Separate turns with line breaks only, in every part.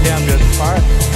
Yeah, I'm just fine.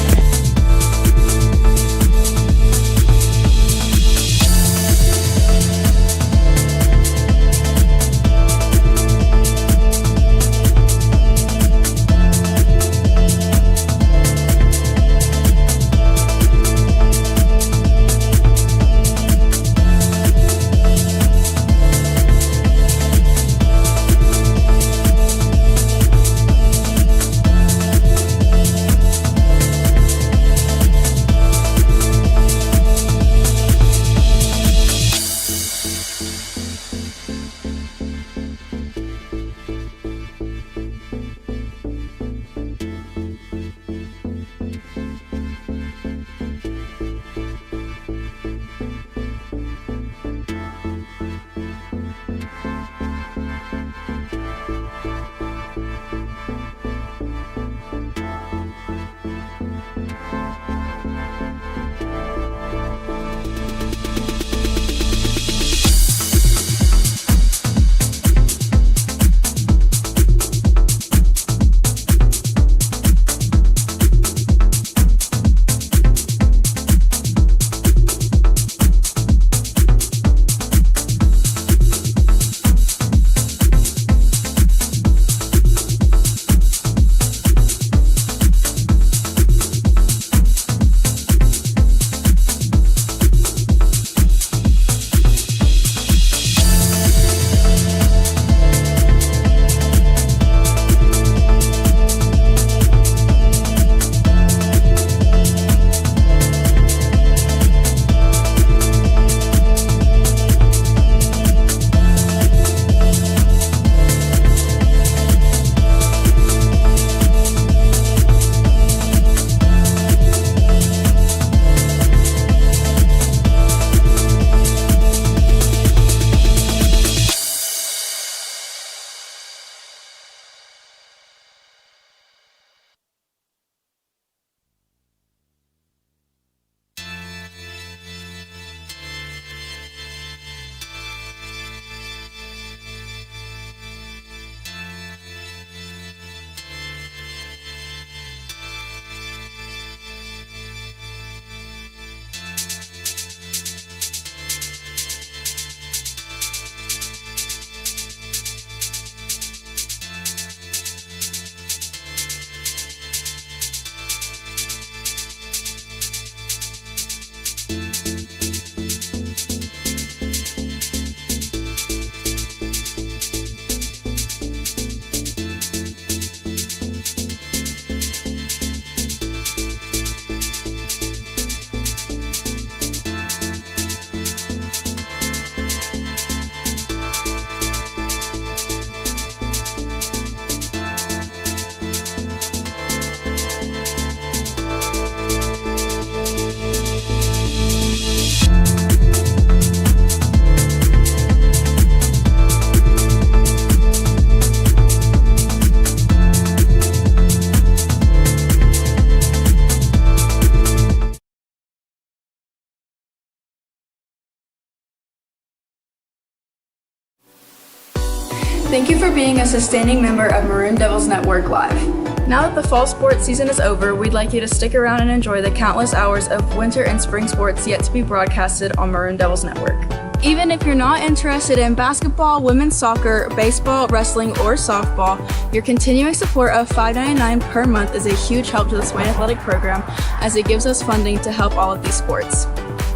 Thank you for being a sustaining member of Maroon Devils Network Live. Now that the fall sports season is over, we'd like you to stick around and enjoy the countless hours of winter and spring sports yet to be broadcasted on Maroon Devils Network. Even if you're not interested in basketball, women's soccer, baseball, wrestling, or softball, your continuing support of $5.99 per month is a huge help to the Swain Athletic Program as it gives us funding to help all of these sports.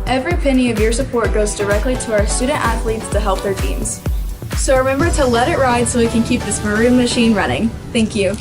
Every penny of your support goes directly to our student athletes to help their teams. So remember to let it ride so we can keep this Maroon machine running. Thank you.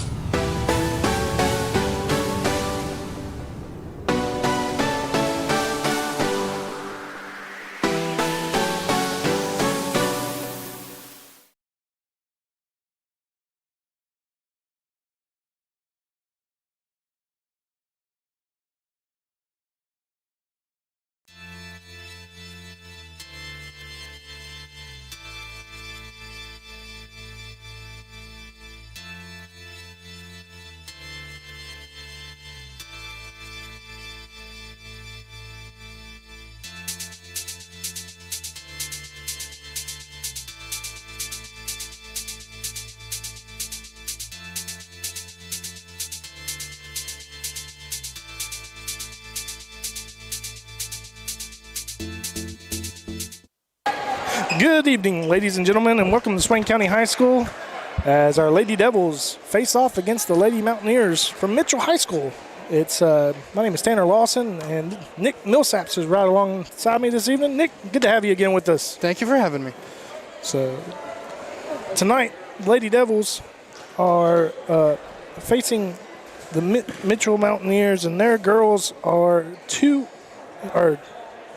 Good evening, ladies and gentlemen, and welcome to Swain County High School as our Lady Devils face off against the Lady Mountaineers from Mitchell High School. It's my name is Tanner Lawson, and Nick Millsaps is right alongside me this evening. Nick, good to have you again with us.
Thank you for having me.
So tonight, Lady Devils are facing the Mitchell Mountaineers, and their girls are we're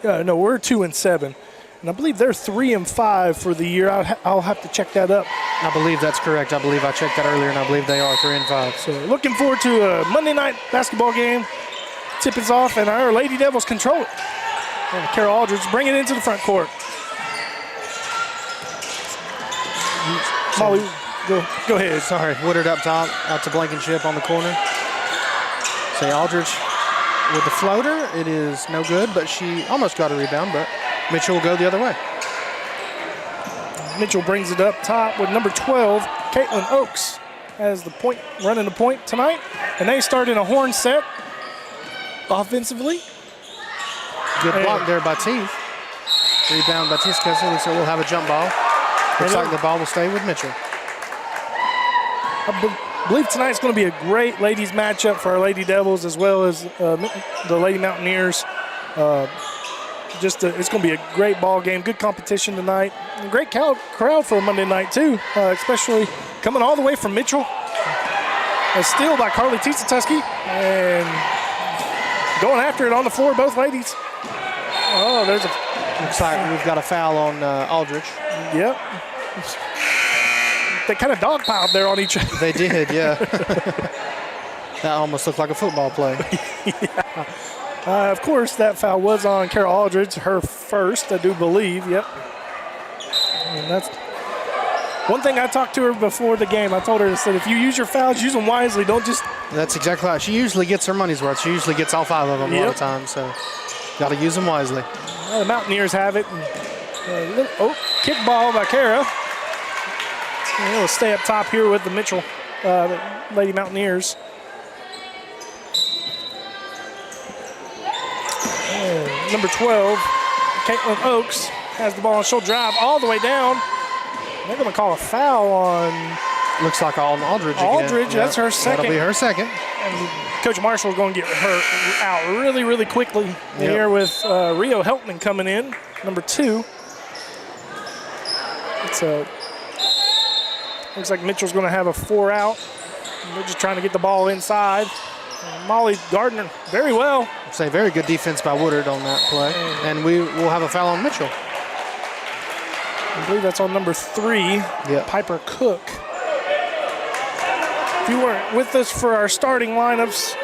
2-7. And I believe they're 3-5 for the year. I'll have to check that up.
I believe that's correct. I believe I checked that earlier, and I believe they are 3-5.
So looking forward to a Monday night basketball game. Tip is off, and our Lady Devils control it. And Carol Aldridge bring it into the front court. Molly, go ahead.
Sorry, Woodard up top, out to Blankenship on the corner. Say Aldridge with the floater. It is no good, but she almost got a rebound, but Mitchell will go the other way.
Mitchell brings it up top with number 12, Caitlin Oakes, has the point, running the point tonight. And they start in a horn set offensively.
Good block there by Teeth. Rebound by Tiskessel, so we'll have a jump ball. Looks like the ball will stay with Mitchell.
I believe tonight's going to be a great ladies matchup for our Lady Devils as well as the Lady Mountaineers. It's going to be a great ball game, good competition tonight. A great crowd for a Monday night too, especially coming all the way from Mitchell. A steal by Carly Tiesatuski and going after it on the floor, both ladies. Oh,
looks like we've got a foul on Aldridge.
Yep. They kind of dogpiled there on each other.
They did, yeah. That almost looked like a football play.
Yeah. Of course, that foul was on Carol Aldridge, her first, I do believe. Yep. And that's one thing I talked to her before the game. I told her, I said, if you use your fouls, use them wisely. Don't just.
That's exactly right. She usually gets her money's worth. She usually gets all 5 of them a lot of times. So, got to use them wisely.
Well, the Mountaineers have it. And, kick ball by Kara. And it'll stay up top here with the Mitchell Lady Mountaineers. And number 12, Caitlin Oakes has the ball and she'll drive all the way down. They're going to call a foul on.
Looks like on Aldridge again.
Aldridge, that's her second.
That'll be her second.
And Coach Marshall is going to get her out really, really quickly here with Rio Heltman coming in, number 2. Looks like Mitchell's going to have a 4 out. And they're just trying to get the ball inside. And Molly Gardner, very well.
Say very good defense by Woodard on that play. And we will have a foul on Mitchell.
I believe that's on number 3, Piper Cook. If you weren't with us for our starting lineups,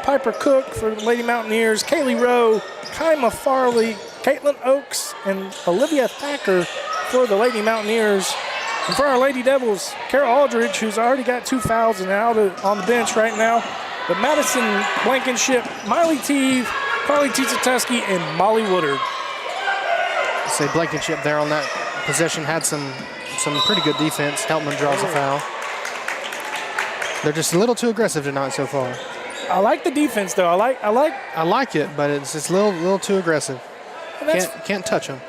Piper Cook for the Lady Mountaineers, Kaylee Rowe, Kaima Farley, Caitlin Oakes, and Olivia Thacker for the Lady Mountaineers. And for our Lady Devils, Carol Aldridge, who's already got 2 fouls and out on the bench right now. But Madison Blankenship, Miley Teeve, Carly Tiesatuski, and Molly Woodard.
Say Blankenship there on that possession had some pretty good defense. Heltman draws a foul. They're just a little too aggressive tonight so far.
I like the defense though.
I like it, but it's just a little too aggressive. Can't touch them.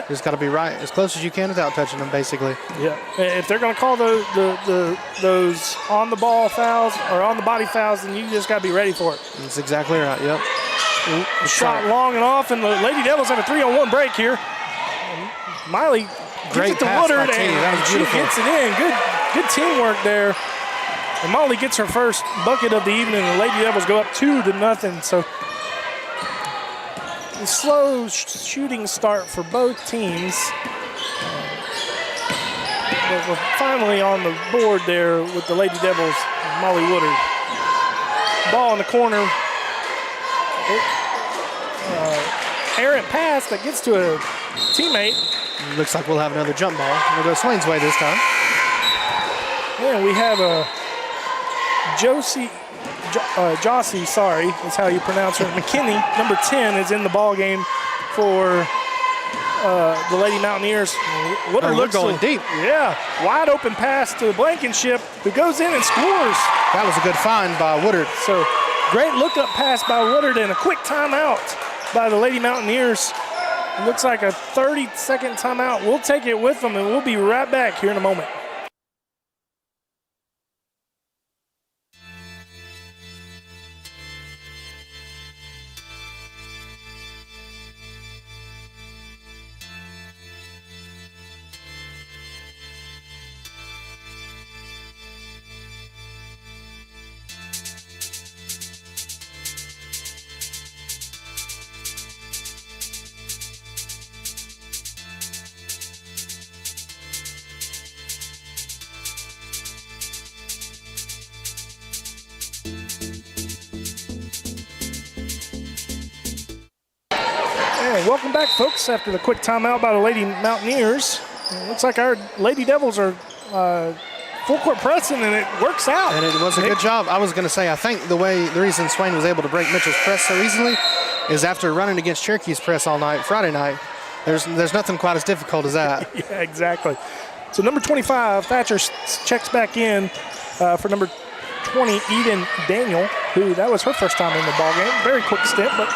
Just got to be right as close as you can without touching them, basically.
Yeah. If they're going to call those on the ball fouls or on the body fouls, then you just got to be ready for it.
That's exactly right. Yep.
Shot long and off, and the Lady Devils have a 3-on-1 break here. And Miley gives it to Woodard, and she gets it in. Good teamwork there. And Molly gets her first bucket of the evening, and the Lady Devils go up 2-0. So a slow shooting start for both teams. But we're finally on the board there with the Lady Devils, Molly Woodard. Ball in the corner. Errant pass that gets to a teammate.
Looks like we'll have another jump ball. We'll go Swain's way this time.
Yeah, we have a Jossie, is how you pronounce her. McKinney, number 10, is in the ball game for the Lady Mountaineers.
Woodard looks going deep.
Yeah, wide open pass to Blankenship, who goes in and scores.
That was a good find by Woodard.
So great look-up pass by Woodard and a quick timeout by the Lady Mountaineers. It looks like a 30-second timeout. We'll take it with them, and we'll be right back here in a moment. And welcome back, folks, after the quick timeout by the Lady Mountaineers. It looks like our Lady Devils are full court pressing, and it works out.
And it was a good job. I was going to say, I think the reason Swain was able to break Mitchell's press so easily is after running against Cherokee's press all night, Friday night, there's nothing quite as difficult as that.
Yeah, exactly. So number 25, Thatcher checks back in for number 20, Eden Daniel, who that was her first time in the ball game. Very quick stint, but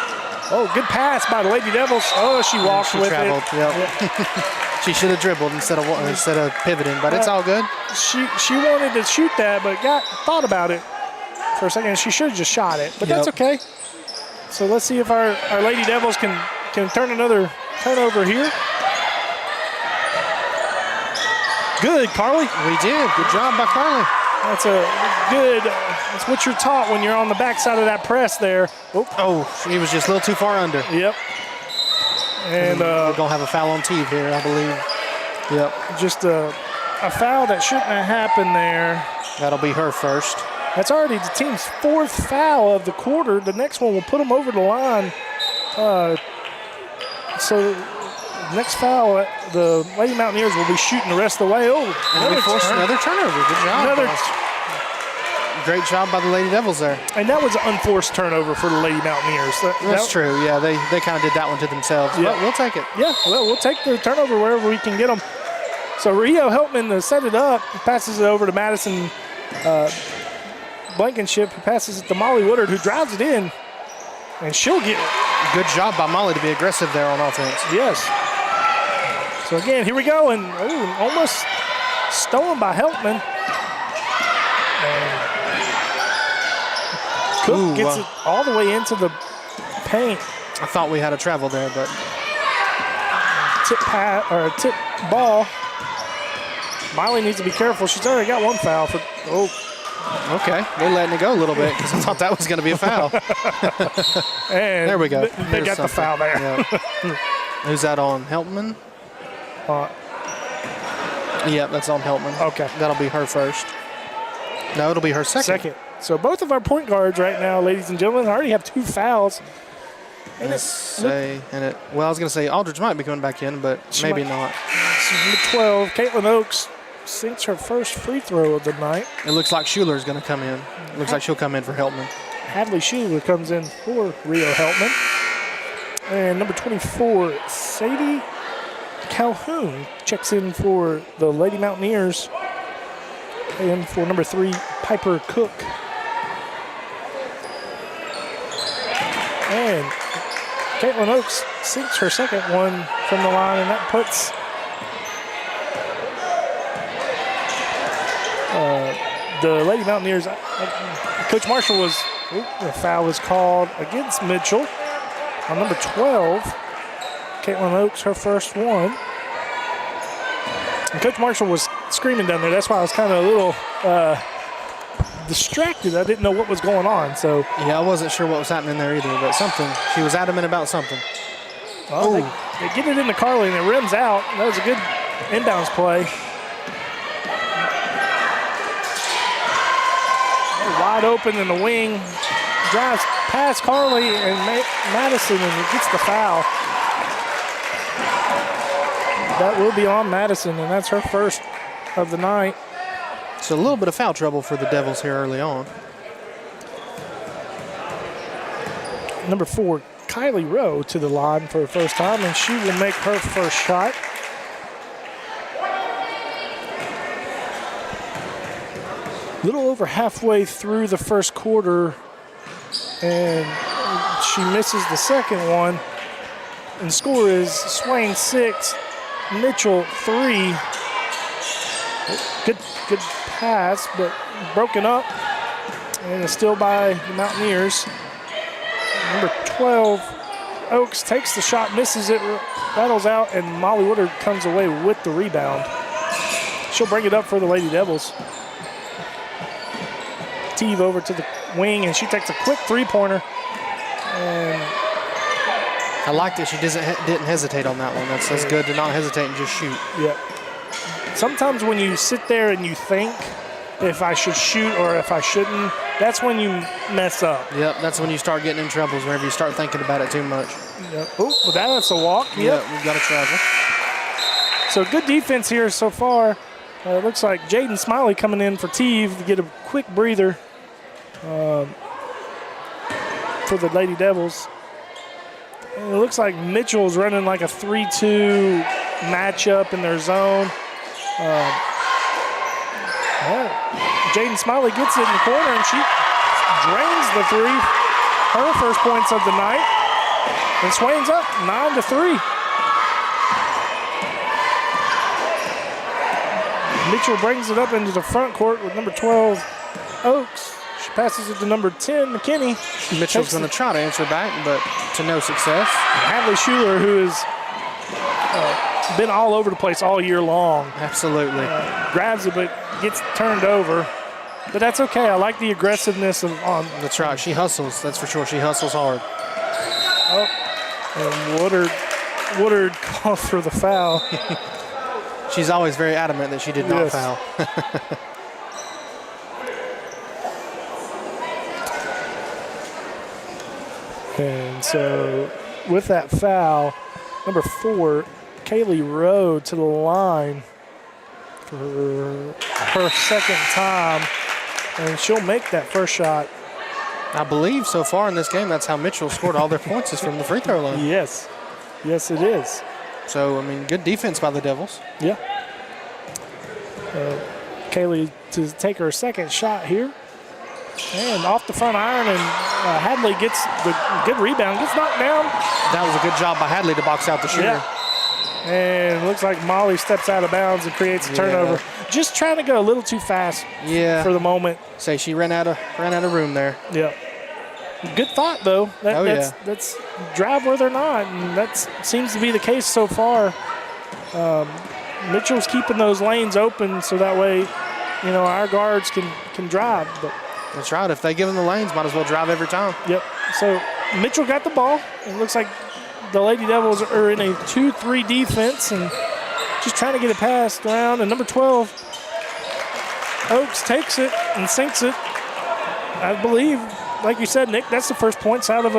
good pass by the Lady Devils. Oh, she walked with
traveled,
it.
Yep. She should have dribbled instead of pivoting, but it's all good.
She wanted to shoot that, but thought about it for a second. She should have just shot it, but that's okay. So let's see if our Lady Devils can turn another turnover here. Good, Carly.
We did. Good job by Carly.
That's that's what you're taught when you're on the backside of that press there.
He was just a little too far under.
Yep. And
we're going to have a foul on Teague here, I believe. Yep.
Just a foul that shouldn't have happened there.
That'll be her first.
That's already the team's fourth foul of the quarter. The next one will put them over the line. So next foul, the Lady Mountaineers will be shooting the rest of the way.
Another turnover. Good job. Great job by the Lady Devils there.
And that was an unforced turnover for the Lady Mountaineers.
That's true. Yeah, they kind of did that one to themselves. Yeah. But we'll take it.
Yeah, well, we'll take the turnover wherever we can get them. So Rio Heltman set it up, passes it over to Madison Blankenship, who passes it to Molly Woodard, who drives it in, and she'll get it.
Good job by Molly to be aggressive there on offense.
Yes. So again, here we go, and almost stolen by Heltman. And Cook gets it all the way into the paint.
I thought we had a travel there, but
tip ball. Miley needs to be careful. She's already got one foul for.
Okay, they're letting it go a little bit because I thought that was going to be a foul.
And
there we go.
They got the foul there.
Yeah. Who's that on? Heltman? Yeah, that's on Heltman.
Okay.
That'll be her first. No, it'll be her second.
So both of our point guards right now, ladies and gentlemen, already have 2 fouls.
And well, I was going to say Aldridge might be coming back in, but maybe not.
Number 12, Caitlin Oakes sinks her first free throw of the night.
It looks like Schuler's going to come in. It looks like she'll come in for Heltman.
Hadley Schuler comes in for Rio Heltman. And number 24, Sadie Calhoun checks in for the Lady Mountaineers. And for number 3, Piper Cook. And Caitlin Oakes sinks her second one from the line, and that puts the Lady Mountaineers. Coach Marshall the foul was called against Mitchell on number 12. Caitlin Oakes, her first one. And Coach Marshall was screaming down there. That's why I was kind of a little distracted. I didn't know what was going on. So
yeah, I wasn't sure what was happening there either, but something. She was adamant about something.
Well, they get it into Carly, and it rims out. That was a good inbounds play. Wide open in the wing. Drives past Carly and Madison, and it gets the foul. That will be on Madison, and that's her first of the night.
So a little bit of foul trouble for the Devils here early on.
Number 4, Kylie Rowe to the line for the first time, and she will make her first shot. A little over halfway through the first quarter, and she misses the second one. And score is Swain 6, Mitchell 3. Good pass, but broken up. And it's still by the Mountaineers. Number 12, Oaks takes the shot, misses it, rattles out, and Molly Woodard comes away with the rebound. She'll bring it up for the Lady Devils. Teeve over to the wing, and she takes a quick three-pointer. And
I like that she didn't hesitate on that one. That's good to not hesitate and just shoot.
Yeah. Sometimes when you sit there and you think if I should shoot or if I shouldn't, that's when you mess up.
Yep, that's when you start getting in troubles, whenever you start thinking about it too much.
Yep. Oh, well, that's a walk.
Yep, we've got to travel.
So good defense here so far. It looks like Jaden Smiley coming in for Teeve to get a quick breather for the Lady Devils. And it looks like Mitchell's running like a 3-2 matchup in their zone. Jaden Smiley gets it in the corner, and she drains the three. Her first points of the night. And Swain's up 9-3. Mitchell brings it up into the front court with number 12, Oaks. She passes it to number 10, McKinney.
Mitchell's going to try to answer back, but to no success.
Hadley Schuler, who has been all over the place all year long.
Absolutely.
Grabs it, but gets turned over. But that's okay. I like the aggressiveness of on.
That's right. She hustles. That's for sure. She hustles hard.
Oh, and Woodard called for the foul.
She's always very adamant that she did not foul.
And so with that foul, number 4, Kaylee Rowe to the line for her second time, and she'll make that first shot.
I believe so far in this game, that's how Mitchell scored all their points is from the free throw line.
Yes. Yes, it is.
So, I mean, good defense by the Devils.
Yeah. Kaylee to take her second shot here. And off the front iron, and Hadley gets the good rebound, gets knocked down.
That was a good job by Hadley to box out the shooter.
Yeah. And it looks like Molly steps out of bounds and creates a turnover. Just trying to go a little too fast for the moment.
Say she ran out of room there.
Yeah. Good thought, though. That's drive where they're not, and that seems to be the case so far. Mitchell's keeping those lanes open so that way, our guards can drive. But
that's right. If they give them the lanes, might as well drive every time.
Yep. So Mitchell got the ball. It looks like the Lady Devils are in a 2-3 defense and just trying to get it passed around. And number 12, Oaks takes it and sinks it. I believe, like you said, Nick, that's the first points out of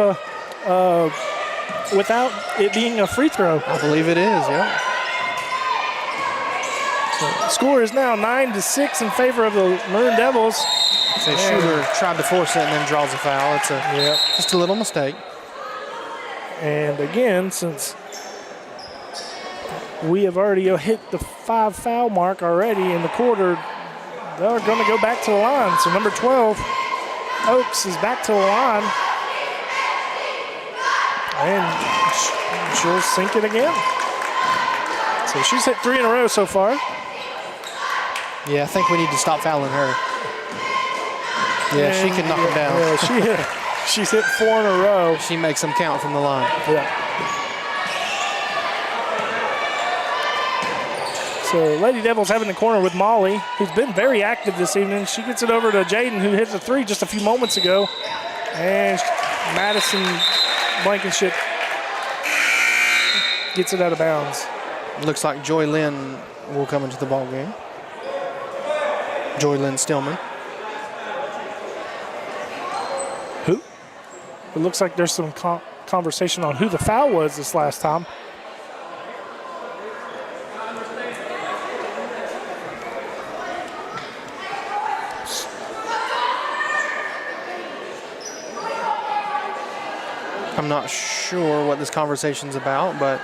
without it being a free throw.
I believe it is, yeah.
So the score is now 9-6 in favor of the Maroon Devils.
So Shooter tried to force it and then draws a foul. It's just a little mistake.
And again, since we have already hit the 5 foul mark already in the quarter, they're going to go back to the line. So number 12, Oaks, is back to the line. And she'll sink it again. So she's hit 3 in a row so far.
Yeah, I think we need to stop fouling her. Yeah, she can knock them down.
Yeah, she's hit 4 in a row.
She makes them count from the line.
Yeah. So Lady Devils having the corner with Molly, who's been very active this evening. She gets it over to Jaden, who hit the 3 just a few moments ago. And Madison Blankenship gets it out of bounds.
Looks like Joy Lynn will come into the ball game. Joy Lynn Stillman.
Who? It looks like there's some conversation on who the foul was this last time.
I'm not sure what this conversation's about, but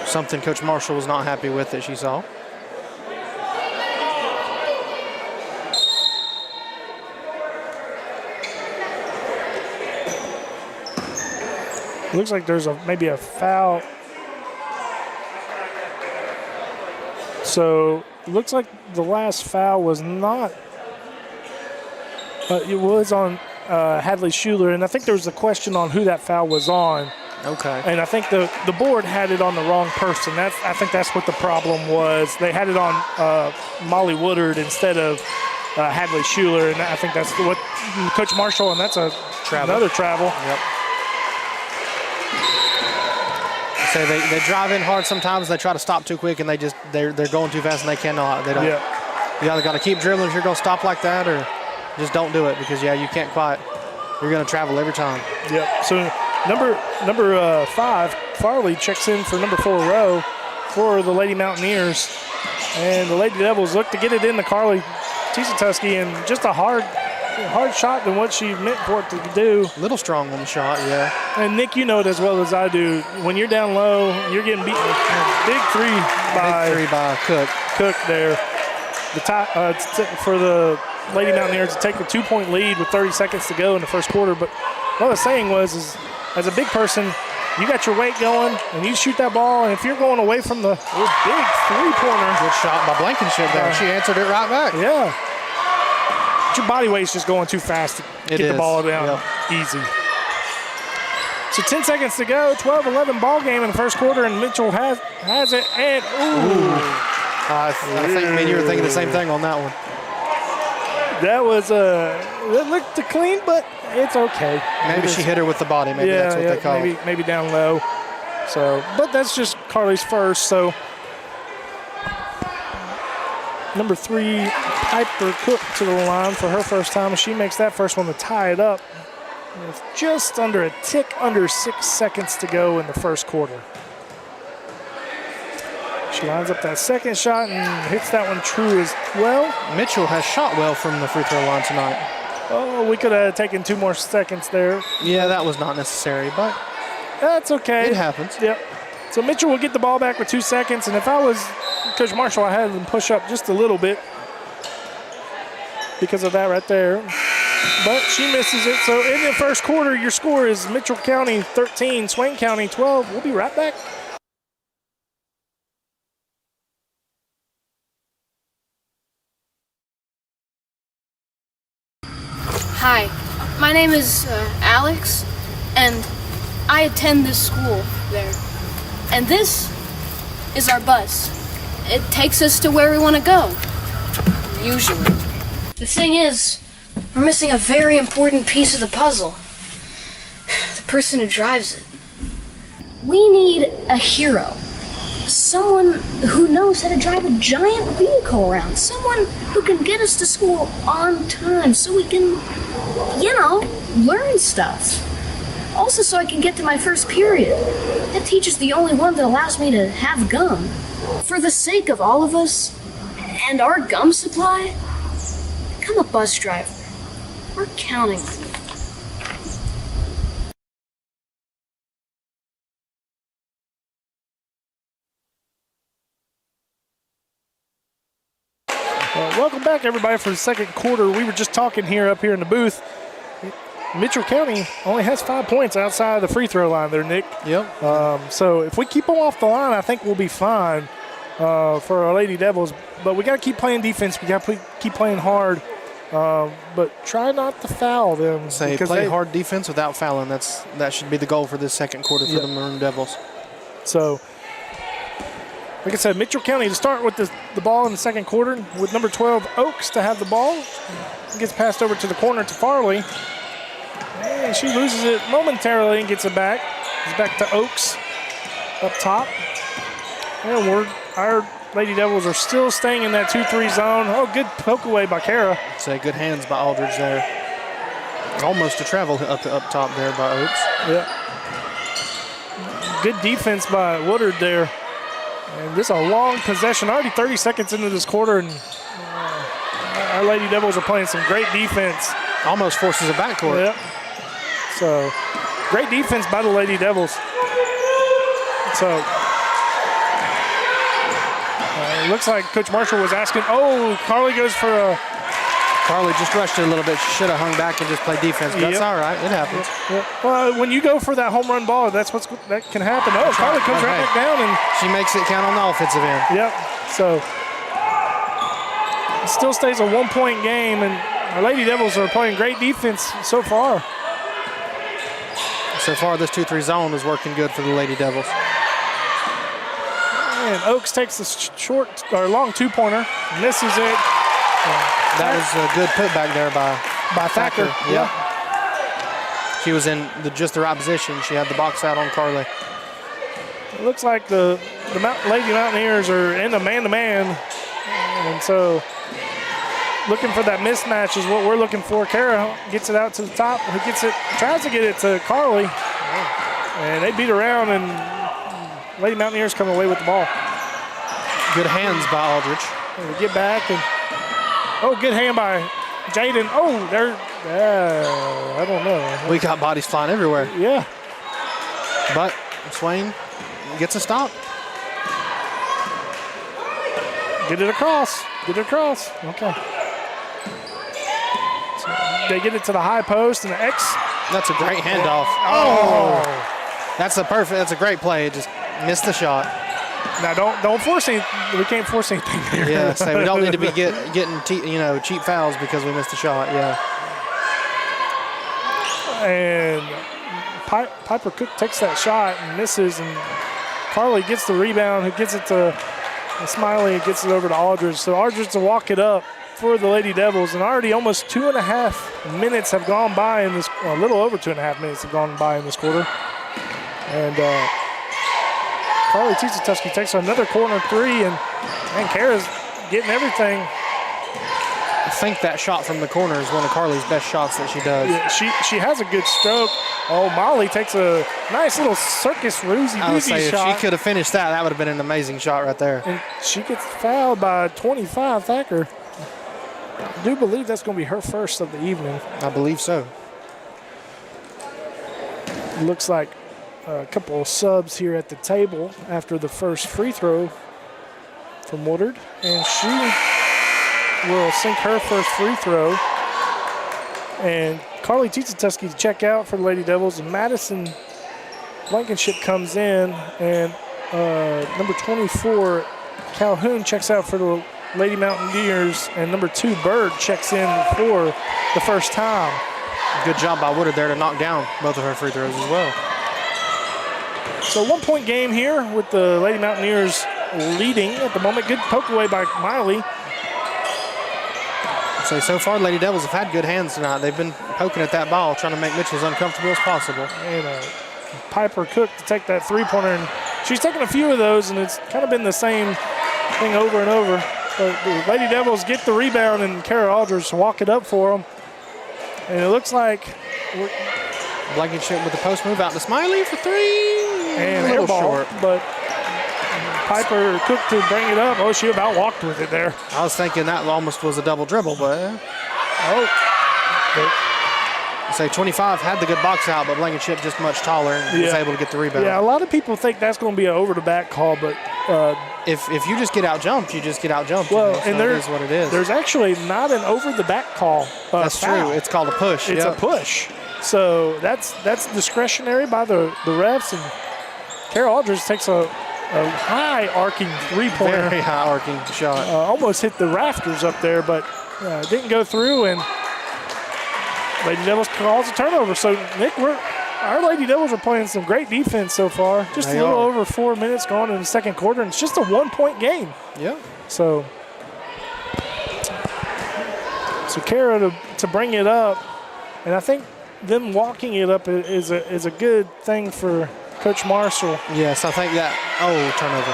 something Coach Marshall was not happy with that she saw.
Looks like there's maybe a foul. So it looks like the last foul was not. It was on Hadley Schuler, and I think there was a question on who that foul was on.
Okay.
And I think the board had it on the wrong person. I think that's what the problem was. They had it on Molly Woodard instead of Hadley Schuler, and I think that's what Coach Marshall, and that's another travel.
Yep. So they drive in hard sometimes. They try to stop too quick, and they're going too fast, and they cannot. They don't.
Yeah.
You either got to keep dribbling if you're going to stop like that, or just don't do it because you can't quite. You're going to travel every time.
Yep. So number 5, Farley checks in for number 4 Rowe for the Lady Mountaineers, and the Lady Devils look to get it into Carly Tisatuski, and just a hard shot than what she meant for it to do.
A little strong on the shot, yeah.
And Nick, you know it as well as I do. When you're down low, you're getting beaten. Big three by
Cook.
Cook there. The tie for the Lady Mountaineers to take a 2-point lead with 30 seconds to go in the first quarter. But what I was saying was, as a big person, you got your weight going, and you shoot that ball, and if you're going away from the big three-pointer.
Good shot by Blankenship there. She answered it right back.
Yeah. But your body weight's just going too fast to get the ball down easy. So 10 seconds to go, 12-11 ball game in the first quarter, and Mitchell has it, and
I think you were thinking the same thing on that one.
That was it looked clean, but it's okay.
Maybe she hit her with the body. Maybe that's what they call it.
Maybe down low. So, but that's just Carly's first. So, number 3, Piper Cook to the line for her first time. She makes that first one to tie it up. With just under a tick under 6 seconds to go in the first quarter. She lines up that second shot and hits that one true as well.
Mitchell has shot well from the free throw line tonight.
Oh, we could have taken 2 more seconds there.
Yeah, that was not necessary, but
that's okay.
It happens.
Yep. So Mitchell will get the ball back with 2 seconds, and if I was Coach Marshall, I had them push up just a little bit because of that right there. But she misses it. So in the first quarter, your score is Mitchell County 13, Swain County 12. We'll be right back.
Hi, my name is Alex, and I attend this school there. And this is our bus. It takes us to where we want to go, usually. The thing is, we're missing a very important piece of the puzzle. The person who drives it. We need a hero. Someone who knows how to drive a giant vehicle around. Someone who can get us to school on time so we can, learn stuff. Also so I can get to my first period. That teacher's the only one that allows me to have gum. For the sake of all of us and our gum supply, become a bus driver. We're counting on you.
Welcome back, everybody, for the second quarter. We were just talking up here in the booth. Mitchell County only has 5 points outside of the free throw line there, Nick.
Yep.
So if we keep them off the line, I think we'll be fine for our Lady Devils. But we got to keep playing defense. We got to keep playing hard. But try not to foul them.
Play hard defense without fouling. That should be the goal for this second quarter for the Maroon Devils.
So, like I said, Mitchell County to start with the ball in the second quarter with number 12, Oaks, to have the ball. It gets passed over to the corner to Farley. And she loses it momentarily and gets it back. It's back to Oaks up top. And our Lady Devils are still staying in that 2-3 zone. Oh, good poke away by Kara.
Say good hands by Aldridge there. Almost a travel up top there by Oaks.
Yeah. Good defense by Woodard there. And this is a long possession. Already 30 seconds into this quarter, and our Lady Devils are playing some great defense.
Almost forces a backcourt.
Yep. So, great defense by the Lady Devils. So, it looks like Coach Marshall was asking. Oh, Carly goes for a
Carly just rushed it a little bit. She should have hung back and just played defense. But that's all right. It happens.
Yep. Well, when you go for that home run ball, that can happen. Oh, Carly comes right back down. And
she makes it count on the offensive end.
Yep. So it still stays a 1-point game, and our Lady Devils are playing great defense so far.
So far, this 2-3 zone is working good for the Lady Devils.
And Oaks takes the long 2-pointer, misses it.
That was a good putback there by
Thacker.
Yep. She was in just the right position. She had the box out on Carly.
It looks like the Lady Mountaineers are in a man-to-man, and so looking for that mismatch is what we're looking for. Kara gets it out to the top. Who gets it? Tries to get it to Carly, and they beat around, and Lady Mountaineers come away with the ball.
Good hands by Aldridge.
And we get back, and good hand by Jaden. Oh, there. I don't know.
We got bodies flying everywhere.
Yeah.
But Swain gets a stop.
Get it across. Okay. So they get it to the high post and the X.
That's a great handoff. Oh. That's a great play. It just missed the shot.
Now don't force anything. We can't force anything here.
Yeah, so we don't need to be getting cheap fouls because we missed the shot. Yeah.
And Piper Cook takes that shot and misses, and Carly gets the rebound. Who gets it to Smiley and gets it over to Aldridge. So Aldridge will walk it up for the Lady Devils, and already almost 2.5 minutes have gone by in this. A little over 2.5 minutes have gone by in this quarter, and Carly Tuskegee takes another corner three, and Kara's getting everything.
I think that shot from the corner is one of Carly's best shots that she does.
Yeah, she has a good stroke. Oh, Molly takes a nice little circus roozy shot.
If she could have finished that, that would have been an amazing shot right there.
And she gets fouled by 25, Thacker. I do believe that's going to be her first of the evening.
I believe so.
It looks like a couple of subs here at the table after the first free throw from Woodard. And she will sink her first free throw. And Carly Tuskegee to check out for the Lady Devils. And Madison Blankenship comes in. And number 24, Calhoun, checks out for the Lady Mountaineers. And number 2, Bird, checks in for the first time.
Good job by Woodard there to knock down both of her free throws as well.
So 1-point game here with the Lady Mountaineers leading at the moment. Good poke away by Miley.
So far, Lady Devils have had good hands tonight. They've been poking at that ball, trying to make Mitchell as uncomfortable as possible.
And Piper Cook to take that three-pointer, and she's taken a few of those, and it's kind of been the same thing over and over. But the Lady Devils get the rebound, and Kara Aldridge walk it up for them. And it looks like
Blankenship with the post move out to Smiley for three.
And air ball, short. But Piper Cook to bring it up. Oh, she about walked with it there.
I was thinking that almost was a double dribble, but say 25 had the good box out, but Blankenship just much taller and was able to get the rebound.
Yeah, a lot of people think that's going to be an over-the-back call, but
if you just get out jumped, you just get out jumped.
Well,
and it is what it is.
There's actually not an over-the-back call.
That's
foul.
true. It's called a push.
It's a push. So that's discretionary by the refs, and Kara Aldridge takes a high arcing three-pointer.
Very high arcing shot.
Almost hit the rafters up there, but didn't go through, and Lady Devils calls a turnover. So, Nick, our Lady Devils are playing some great defense so far. Just a little over 4 minutes gone in the second quarter, and it's just a 1-point game.
Yeah.
So Kara to bring it up, and I think them walking it up is a good thing for Coach Marshall.
Yes, I think that. Turnover.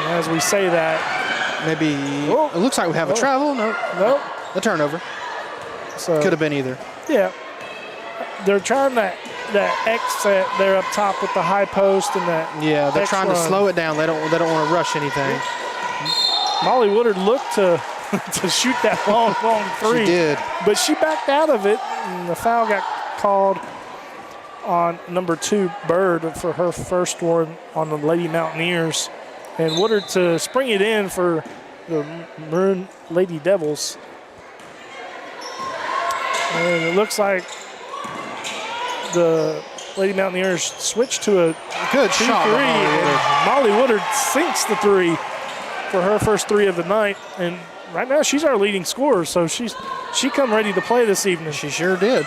And as we say that,
maybe it looks like we have a travel. No, a turnover.
So
could have been either.
Yeah, they're trying that X there up top with the high post and that.
Yeah, they're
X
trying to
run.
slow it down. They don't want to rush anything.
Molly Woodard looked to shoot that long three.
She did,
but she backed out of it, and the foul got called on number 2, Bird, for her first one on the Lady Mountaineers. And Woodard to spring it in for the Maroon Lady Devils. And it looks like the Lady Mountaineers switched to a
Good shot by
2-3. And Molly Woodard sinks the three for her first three of the night. And right now she's our leading scorer, so she come ready to play this evening.
She sure did.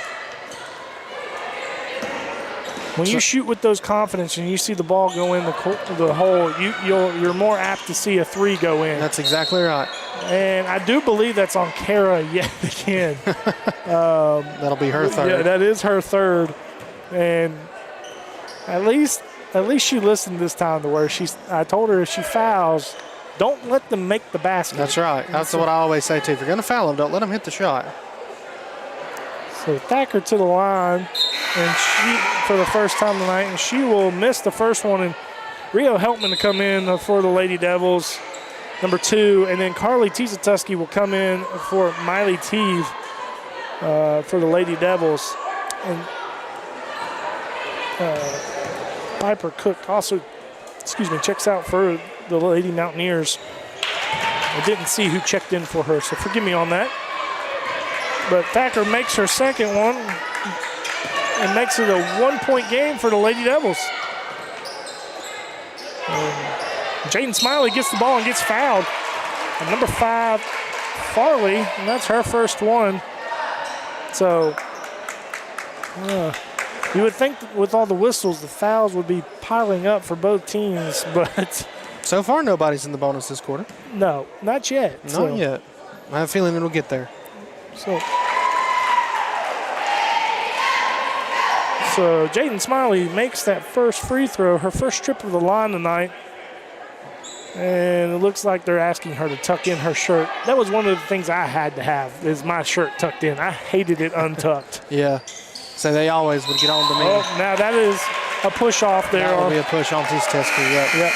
When you shoot with those confidence and you see the ball go in the hole, you're more apt to see a three go in.
That's exactly right.
And I do believe that's on Kara yet again.
That'll be her third.
Yeah, that is her third. And at least she listened this time to where I told her if she fouls, don't let them make the basket.
That's right. That's what I always say too. If you're going to foul them, don't let them hit the shot.
So Thacker to the line, and she for the first time tonight, and she will miss the first one. And Rio Helpman to come in for the Lady Devils, number 2, and then Carly Tiesatuski will come in for Miley Teeve for the Lady Devils. And Piper Cook also, checks out for the Lady Mountaineers. I didn't see who checked in for her, so forgive me on that. But Thacker makes her second one and makes it a 1-point game for the Lady Devils. Jaden Smiley gets the ball and gets fouled. And number 5, Farley, and that's her first one. So you would think with all the whistles, the fouls would be piling up for both teams, but
so far nobody's in the bonus this quarter.
No, not yet.
Not yet. I have a feeling it'll get there.
So Jaden Smiley makes that first free throw, her first trip of the line tonight. And it looks like they're asking her to tuck in her shirt. That was one of the things I had to have, is my shirt tucked in. I hated it untucked.
Yeah. So they always would get on to me.
Oh, now that is a push off there.
That will be a push on Tiesatuski,
Yep.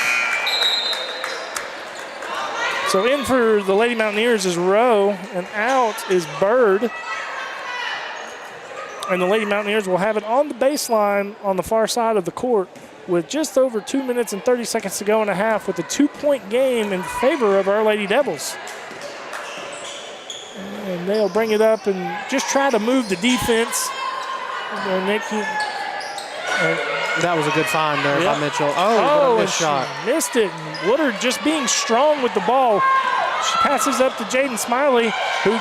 So in for the Lady Mountaineers is Rowe, and out is Bird. And the Lady Mountaineers will have it on the baseline on the far side of the court with just over 2 minutes and 30 seconds to go in a half, with a 2-point game in favor of Our Lady Devils. And they'll bring it up and just try to move the defense.
That was a good find there by Mitchell.
Oh,
missed shot.
She missed it. And Woodard just being strong with the ball. She passes up to Jaden Smiley, who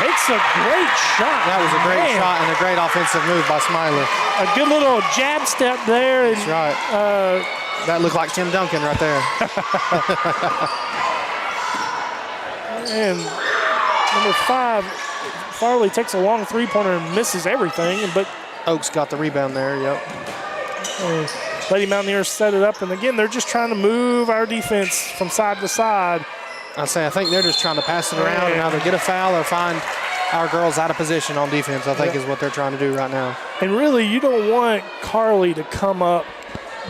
takes a great shot.
That was a great shot and a great offensive move by Smiley.
A good little jab step there. And,
that's right. That looked like Tim Duncan right there.
And number 5, Farley takes a long three-pointer and misses everything. But
Oaks got the rebound there, yep.
Lady Mountaineers set it up. And again, they're just trying to move our defense from side to side.
I think they're just trying to pass it around and either get a foul or find our girls out of position on defense, I think is what they're trying to do right now.
And really, you don't want Carly to come up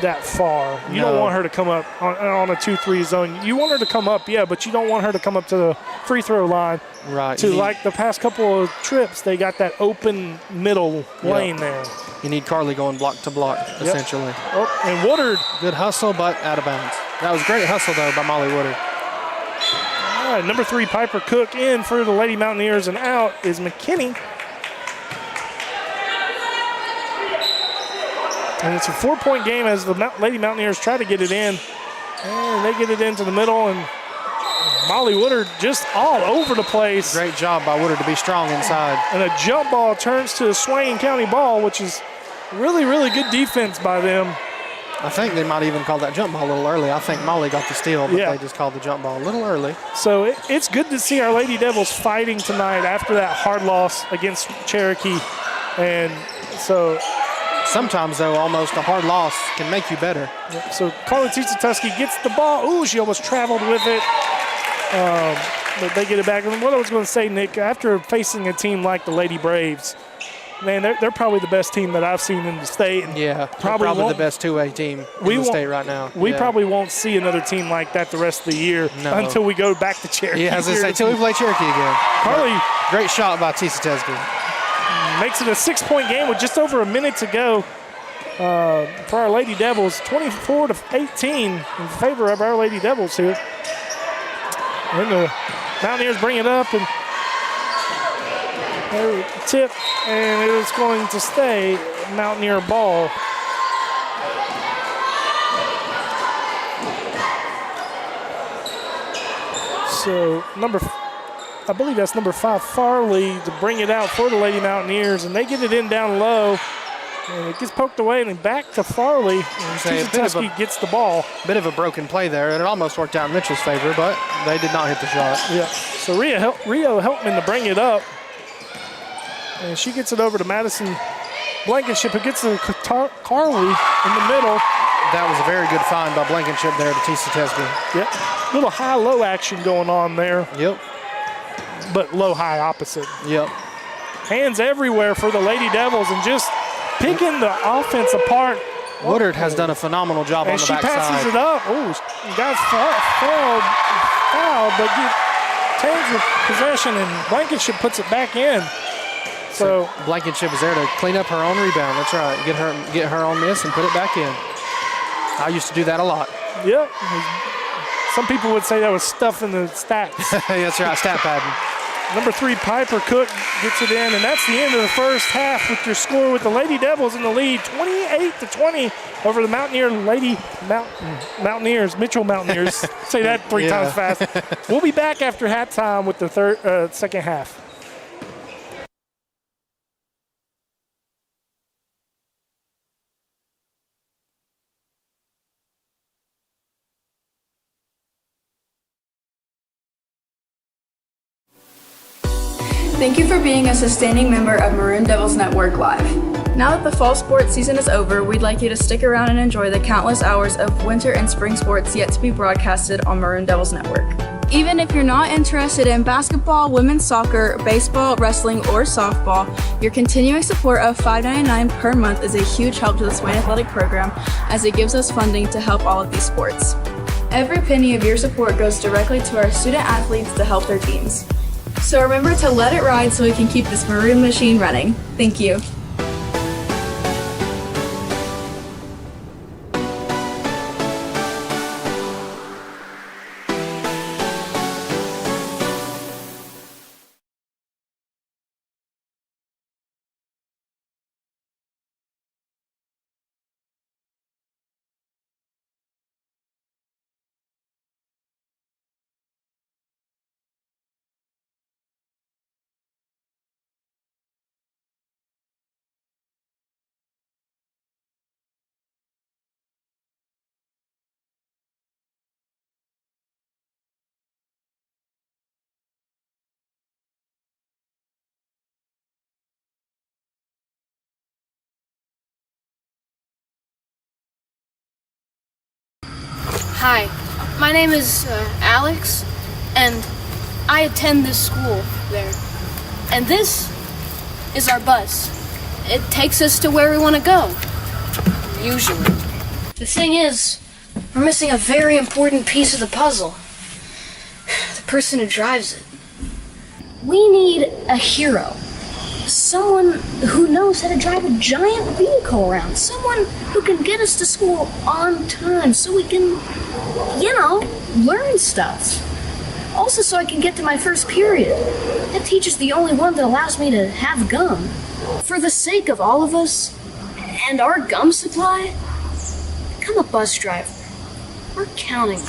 that far. You don't want her to come up on a 2-3 zone. You want her to come up, but you don't want her to come up to the free throw line.
Right.
Like the past couple of trips, they got that open middle lane there.
You need Carly going block to block, essentially.
Oh, and Woodard.
Good hustle, but out of bounds. That was great hustle, though, by Molly Woodard.
All right, number 3, Piper Cook in for the Lady Mountaineers, and out is McKinney. And it's a 4-point game as the Lady Mountaineers try to get it in. And they get it into the middle, and Molly Woodard just all over the place.
Great job by Woodard to be strong inside.
And a jump ball turns to a Swain County ball, which is really, really good defense by them.
I think they might even call that jump ball a little early. I think Molly got the steal, but they just called the jump ball a little early.
So it's good to see our Lady Devils fighting tonight after that hard loss against Cherokee. And so
sometimes, though, almost a hard loss can make you better.
So Carly Tiesatuski gets the ball. Ooh, she almost traveled with it. But they get it back. And what I was going to say, Nick, after facing a team like the Lady Braves, man, they're probably the best team that I've seen in the state. And
probably the best 2A team in the state right now.
We probably won't see another team like that the rest of the year until we go back to Cherokee.
Yeah, as I say, until we play Cherokee again.
Carly.
Great shot by Tiesatuski.
Makes it a 6-point game with just over a minute to go for our Lady Devils. 24-18 in favor of our Lady Devils here. And the Mountaineers bring it up, and Tip, and it is going to stay Mountaineer ball. So I believe that's number 5, Farley, to bring it out for the Lady Mountaineers, and they get it in down low. And it gets poked away and back to Farley. Tusky gets the ball.
Bit of a broken play there, and it almost worked out in Mitchell's favor, but they did not hit the shot.
Yeah. So Rio Helpman to bring it up. And she gets it over to Madison Blankenship, who gets to Carly in the middle.
That was a very good find by Blankenship there to Tisa Tesby.
Yep. Little high-low action going on there.
Yep.
But low-high opposite.
Yep.
Hands everywhere for the Lady Devils and just picking the offense apart.
Woodard has done a phenomenal job on the backside.
And she passes it up. Oh, got fouled, but retains the possession, and Blankenship puts it back in. So
Blankenship is there to clean up her own rebound. That's right. Get her on miss and put it back in. I used to do that a lot.
Yep. Some people would say that was stuff in the stats.
That's right, stat padding.
Number 3, Piper Cook gets it in, and that's the end of the first half with your score with the Lady Devils in the lead, 28-20 over the Mountaineers, Mitchell Mountaineers. Say that 3 times fast. We'll be back after halftime with the second half.
Thank you for being a sustaining member of Maroon Devils Network Live. Now that the fall sports season is over, we'd like you to stick around and enjoy the countless hours of winter and spring sports yet to be broadcasted on Maroon Devils Network. Even if you're not interested in basketball, women's soccer, baseball, wrestling, or softball, your continuing support of $5.99 per month is a huge help to the Swain Athletic Program, as it gives us funding to help all of these sports. Every penny of your support goes directly to our student athletes to help their teams. So remember to let it ride so we can keep this maroon machine running. Thank you.
Hi, my name is Alex, and I attend this school there. And this is our bus. It takes us to where we want to go, usually. The thing is, we're missing a very important piece of the puzzle. The person who drives it. We need a hero. Someone who knows how to drive a giant vehicle around. Someone who can get us to school on time so we can, learn stuff. Also so I can get to my first period. That teacher's the only one that allows me to have gum. For the sake of all of us and our gum supply, become a bus driver. We're counting on you.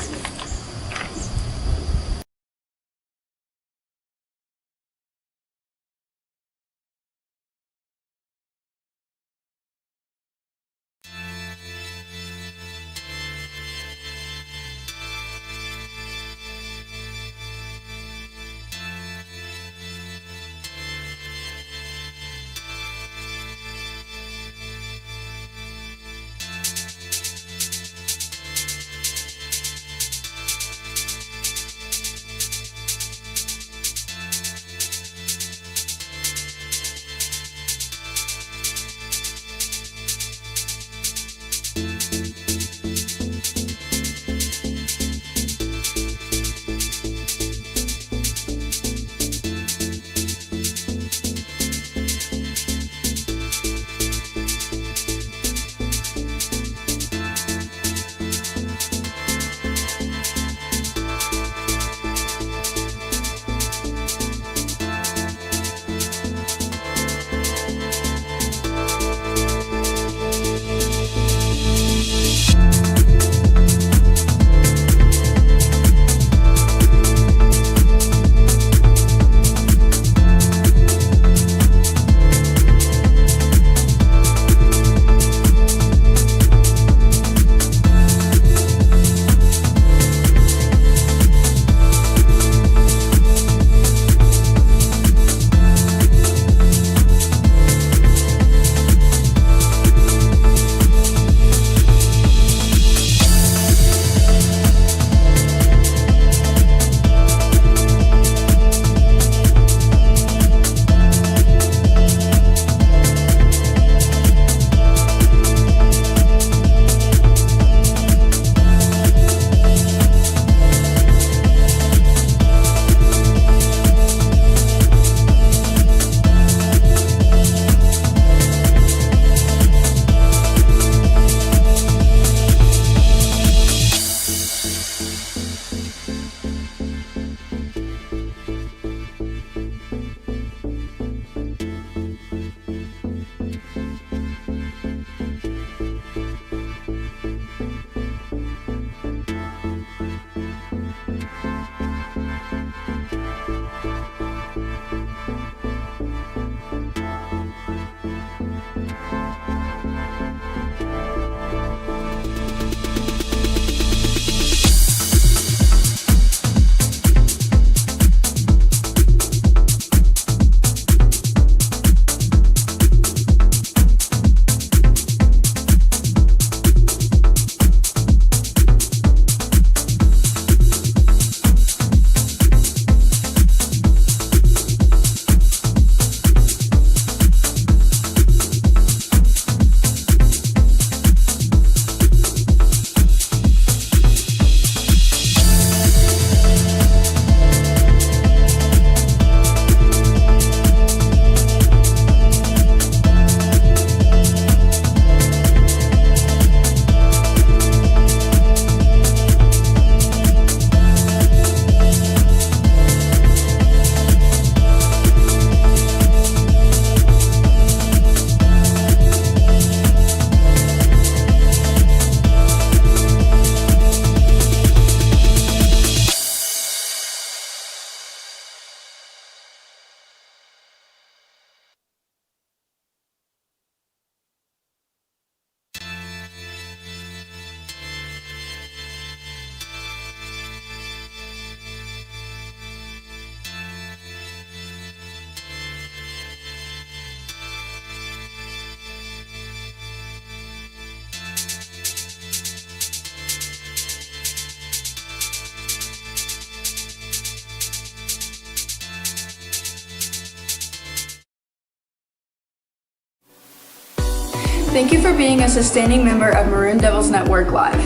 Thank you for being a sustaining member of Maroon Devils Network Live.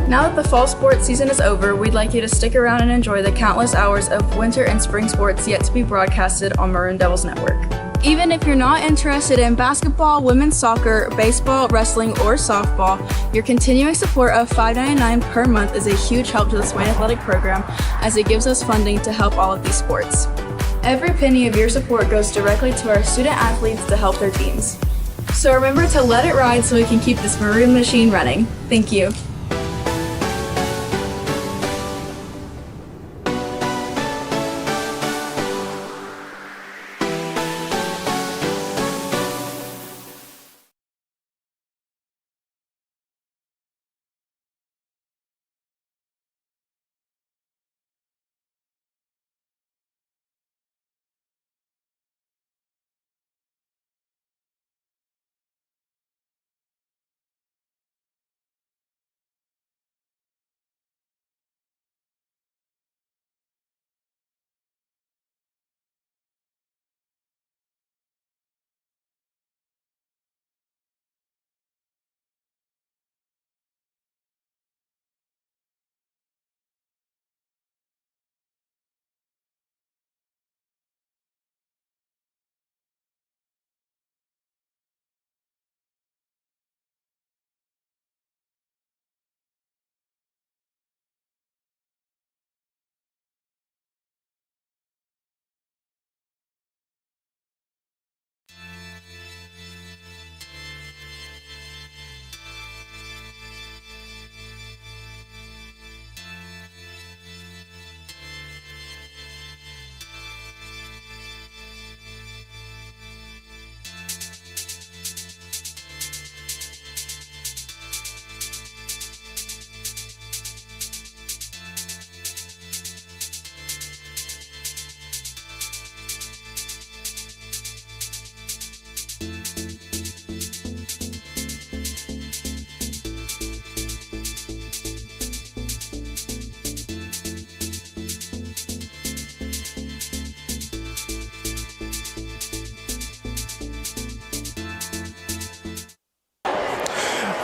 Now that the fall sports season is over, we'd like you to stick around and enjoy the countless hours of winter and spring sports yet to be broadcasted on Maroon Devils Network. Even if you're not interested in basketball, women's soccer, baseball, wrestling, or softball, your continuing support of $5.99 per month is a huge help to the Swain Athletic Program as it gives us funding to help all of these sports. Every penny of your support goes directly to our student athletes to help their teams. So remember to let it ride so we can keep this maroon machine running. Thank you.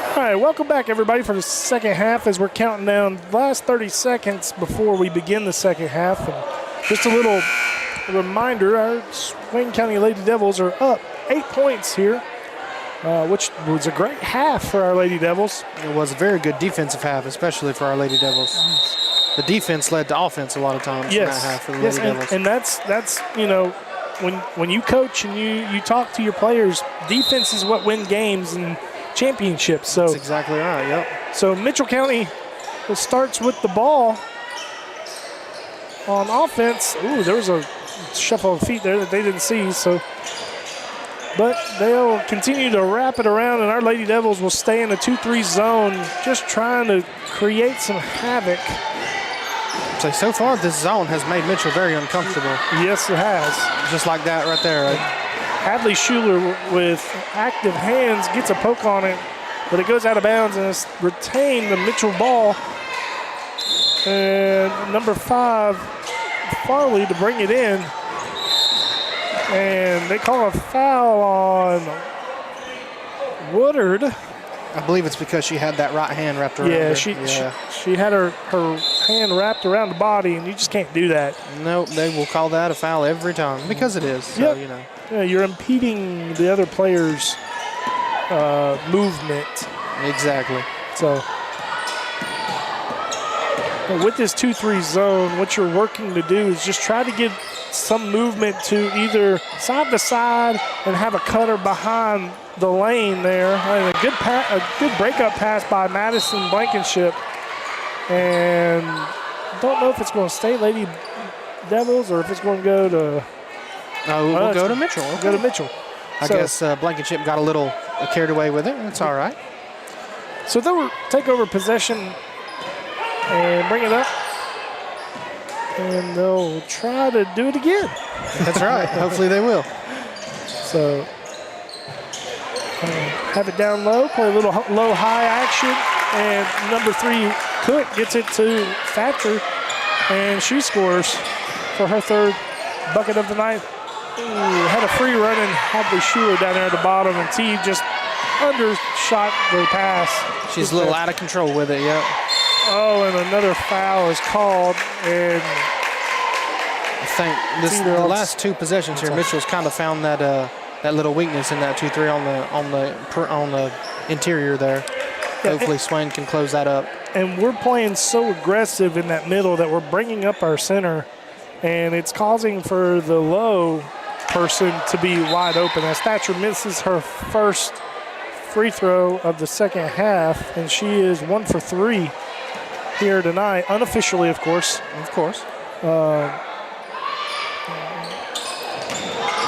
All right, welcome back, everybody, for the second half as we're counting down the last 30 seconds before we begin the second half. And just a little reminder, our Swain County Lady Devils are up 8 points here, which was a great half for our Lady Devils.
It was a very good defensive half, especially for our Lady Devils. The defense led to offense a lot of times in that half for the Lady Devils.
And that's you know, when you coach and you talk to your players, defense is what wins games and championships. So
that's exactly right, yep.
So Mitchell County starts with the ball on offense. Ooh, there was a shuffle of feet there that they didn't see. But they'll continue to wrap it around, and our Lady Devils will stay in the 2-3 zone, just trying to create some havoc.
So far, this zone has made Mitchell very uncomfortable.
Yes, it has.
Just like that right there.
Hadley Schuler with active hands gets a poke on it, but it goes out of bounds and it's retained the Mitchell ball. And number 5, Farley, to bring it in. And they call a foul on Woodard.
I believe it's because she had that right hand wrapped around her.
She had her hand wrapped around the body, and you just can't do that.
Nope, they will call that a foul every time because it is. So, you know.
Yeah, you're impeding the other player's movement.
Exactly.
So with this 2-3 zone, what you're working to do is just try to get some movement to either side to side and have a cutter behind the lane there. And a good breakup pass by Madison Blankenship. And don't know if it's going to stay Lady Devils or if it's going to go to...
we'll go to Mitchell.
We'll go to Mitchell.
I guess Blankenship got a little carried away with it. It's all right.
So they'll take over possession and bring it up. And they'll try to do it again.
That's right. Hopefully they will.
So have it down low, play a little low-high action. And number 3, Cook, gets it to Thatcher. And she scores for her 3rd bucket of the night. Ooh, had a free run and Hadley Schuler down there at the bottom, and T just undershot the pass.
She's a little out of control with it, yeah.
Oh, and another foul is called. And
I think the last two possessions here, Mitchell's kind of found that that little weakness in that 2-3 on the interior there.
Yeah,
hopefully Swain can close that up.
And we're playing so aggressive in that middle that we're bringing up our center, and it's causing for the low person to be wide open. As Thatcher misses her first free throw of the second half, and she is 1 for 3 here tonight, unofficially, of course.
Of course.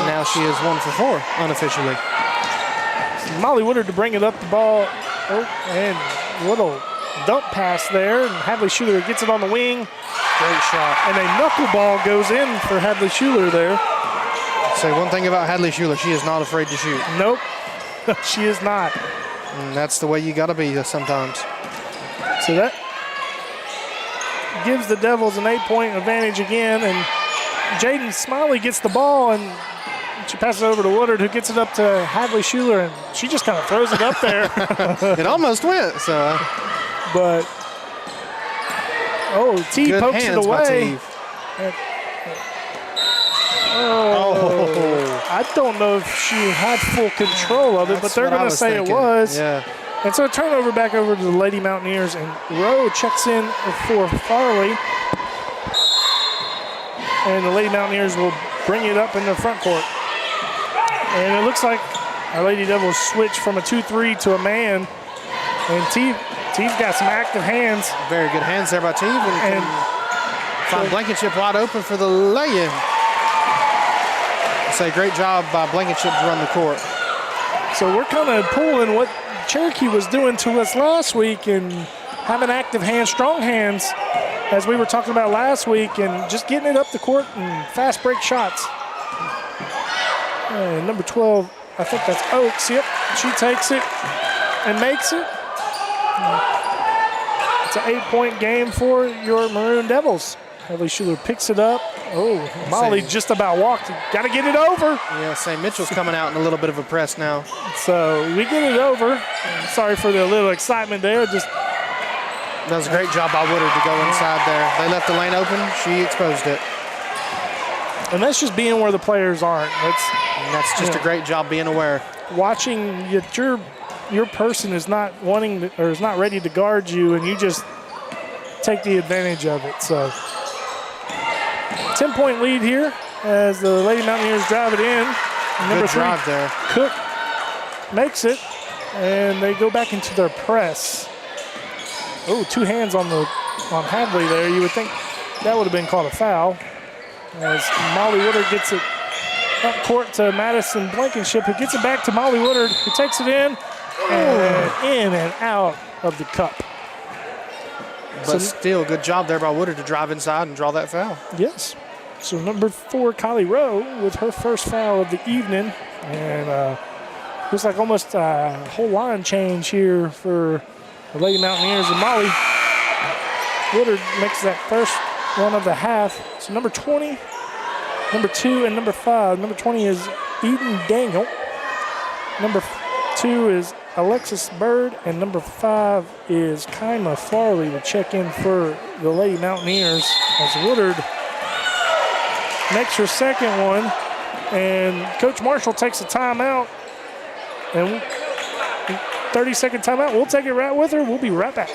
Now she is 1 for 4 unofficially.
Molly Woodard to bring it up the ball. Oh, and little dump pass there. And Hadley Schuler gets it on the wing.
Great shot.
And a knuckleball goes in for Hadley Schuler there.
Say one thing about Hadley Schuler, she is not afraid to shoot.
Nope, she is not.
And that's the way you got to be sometimes.
So that gives the Devils an 8-point advantage again. And Jaden Smiley gets the ball, and she passes it over to Woodard, who gets it up to Hadley Schuler, and she just kind of throws it up there.
It almost went, so.
But, T
good
pokes it away. I don't know if she had full control of it, but they're going to say it was.
Yeah.
And so a turnover back over to the Lady Mountaineers, and Rowe checks in for Farley. And the Lady Mountaineers will bring it up in the front court. And it looks like our Lady Devils switch from a 2-3 to a man. And Teave's got some active hands.
Very good hands there by Teave. And find Blankenship wide open for the lay-in. Say great job by Blankenship to run the court.
So we're kind of pulling what Cherokee was doing to us last week and having active hands, strong hands, as we were talking about last week, and just getting it up the court and fast break shots. And number 12, I think that's Oaks. Yep, she takes it and makes it. It's an 8-point game for your Maroon Devils. Hadley Schuler picks it up. Oh, Molly just about walked. Got to get it over.
Yeah, St. Mitchell's coming out in a little bit of a press now.
So we get it over. Sorry for the little excitement there. Just
that was a great job by Woodard to go inside there. They left the lane open. She exposed it.
And that's just being where the players aren't.
That's just a great job being aware.
Watching that your person is not wanting to, or is not ready to guard you, and you just take the advantage of it. So 10-point lead here as the Lady Mountaineers drive it in. Number 3
drive there.
Cook makes it, and they go back into their press. Oh, 2 hands on Hadley there. You would think that would have been called a foul. As Molly Woodard gets it up court to Madison Blankenship, who gets it back to Molly Woodard, who takes it in and out of the cup.
But still, good job there by Woodard to drive inside and draw that foul.
Yes. So number 4, Kylie Rowe, with her first foul of the evening. And looks like almost a whole line change here for the Lady Mountaineers. And Molly Woodard makes that first one of the half. So number 20, number 2, and number 5. Number 20 is Eden Daniel. Number 2 is Alexis Bird, and number 5 is Kyma Farley to check in for the Lady Mountaineers as Woodard makes her second one, and Coach Marshall takes a timeout, and 30-second timeout. We'll take it right with her. We'll be right back.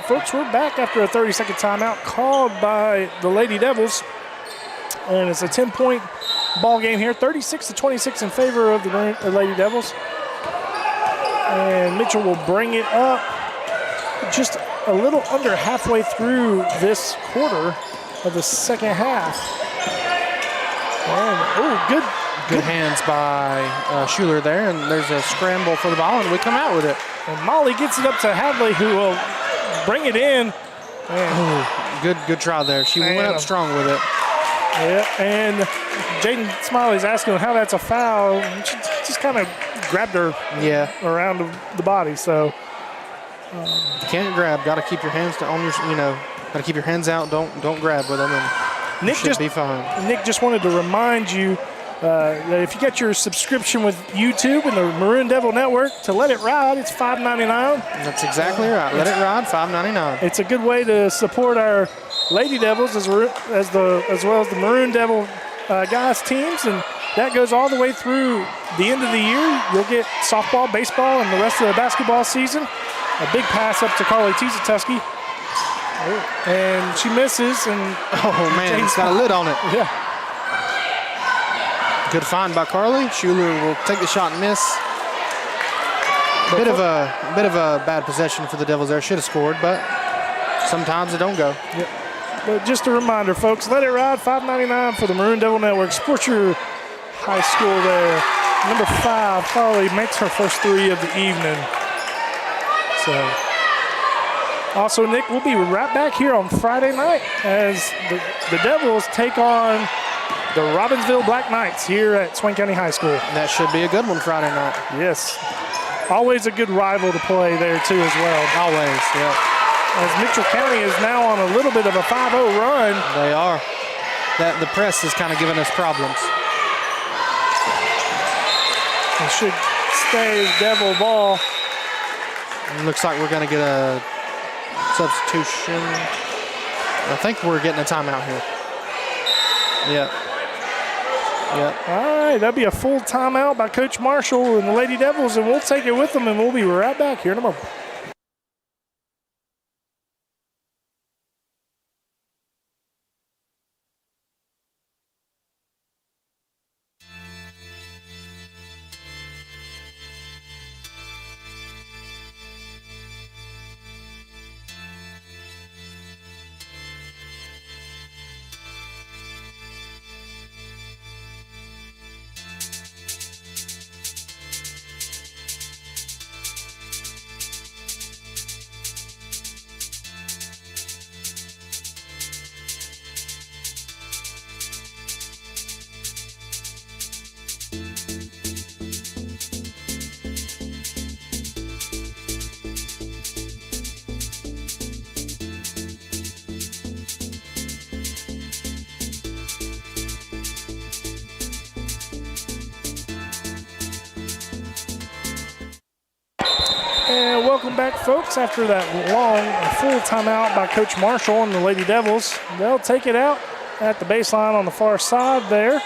Folks, we're back after a 30-second timeout called by the Lady Devils. And it's a 10-point ball game here, 36-26 in favor of the Lady Devils. And Mitchell will bring it up just a little under halfway through this quarter. of the second half. And, good
Good hands by Schuler there, and there's a scramble for the ball, and we come out with it.
And Molly gets it up to Hadley, who will bring it in.
Good try there. She went up strong with it.
Yeah, and Jaden Smiley's asking how that's a foul. She just kind of grabbed her around the body. So
you can't grab. Got to keep your hands on your, got to keep your hands out. Don't grab with them, and
Nick
should be fine.
Nick just wanted to remind you that if you get your subscription with YouTube and the Maroon Devil Network to Let It Ride, it's $5.99.
That's exactly right. Let It Ride, $5.99.
It's a good way to support our Lady Devils as well as the Maroon Devil guys teams, and that goes all the way through the end of the year. You'll get softball, baseball, and the rest of the basketball season. A big pass up to Carly Teasatuski. And she misses, and
it's got a lid on it.
Yeah.
Good find by Carly. Schuler will take the shot and miss. Bit of a bad possession for the Devils there. Should have scored, but sometimes it don't go.
Yep. But just a reminder, folks, Let It Ride, $5.99 for the Maroon Devil Network. Support your high school there. Number 5, Carly makes her first 3 of the evening. So, also, Nick, we'll be right back here on Friday night as the Devils take on the Robbinsville Black Knights here at Swain County High School.
That should be a good one Friday night.
Yes. Always a good rival to play there, too, as well.
Always, yeah.
As Mitchell County is now on a little bit of a 5-0 run.
They are. The press is kind of giving us problems.
It should stay Devil ball.
It looks like we're going to get a substitution. I think we're getting a timeout here. Yeah.
All right, that'll be a full timeout by Coach Marshall and the Lady Devils, and we'll take it with them, and we'll be right back here in a moment. And welcome back, folks, after that long full timeout by Coach Marshall and the Lady Devils. They'll take it out at the baseline on the far side there.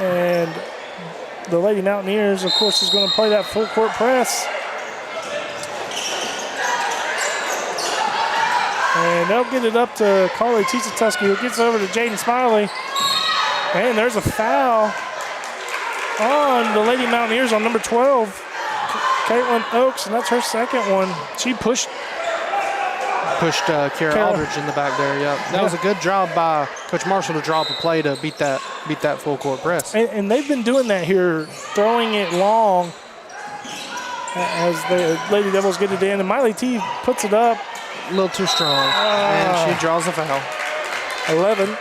And the Lady Mountaineers, of course, is going to play that full court press. And they'll get it up to Carly Teasatuski, who gets over to Jaden Smiley. And there's a foul on the Lady Mountaineers on number 12. Caitlin Oakes, and that's her second one. She pushed
Kara Aldridge in the back there. Yep, that was a good job by Coach Marshall to draw up a play to beat that full court press.
And they've been doing that here, throwing it long as the Lady Devils get it in. And Miley T puts it up
a little too strong, and she draws a foul.
11.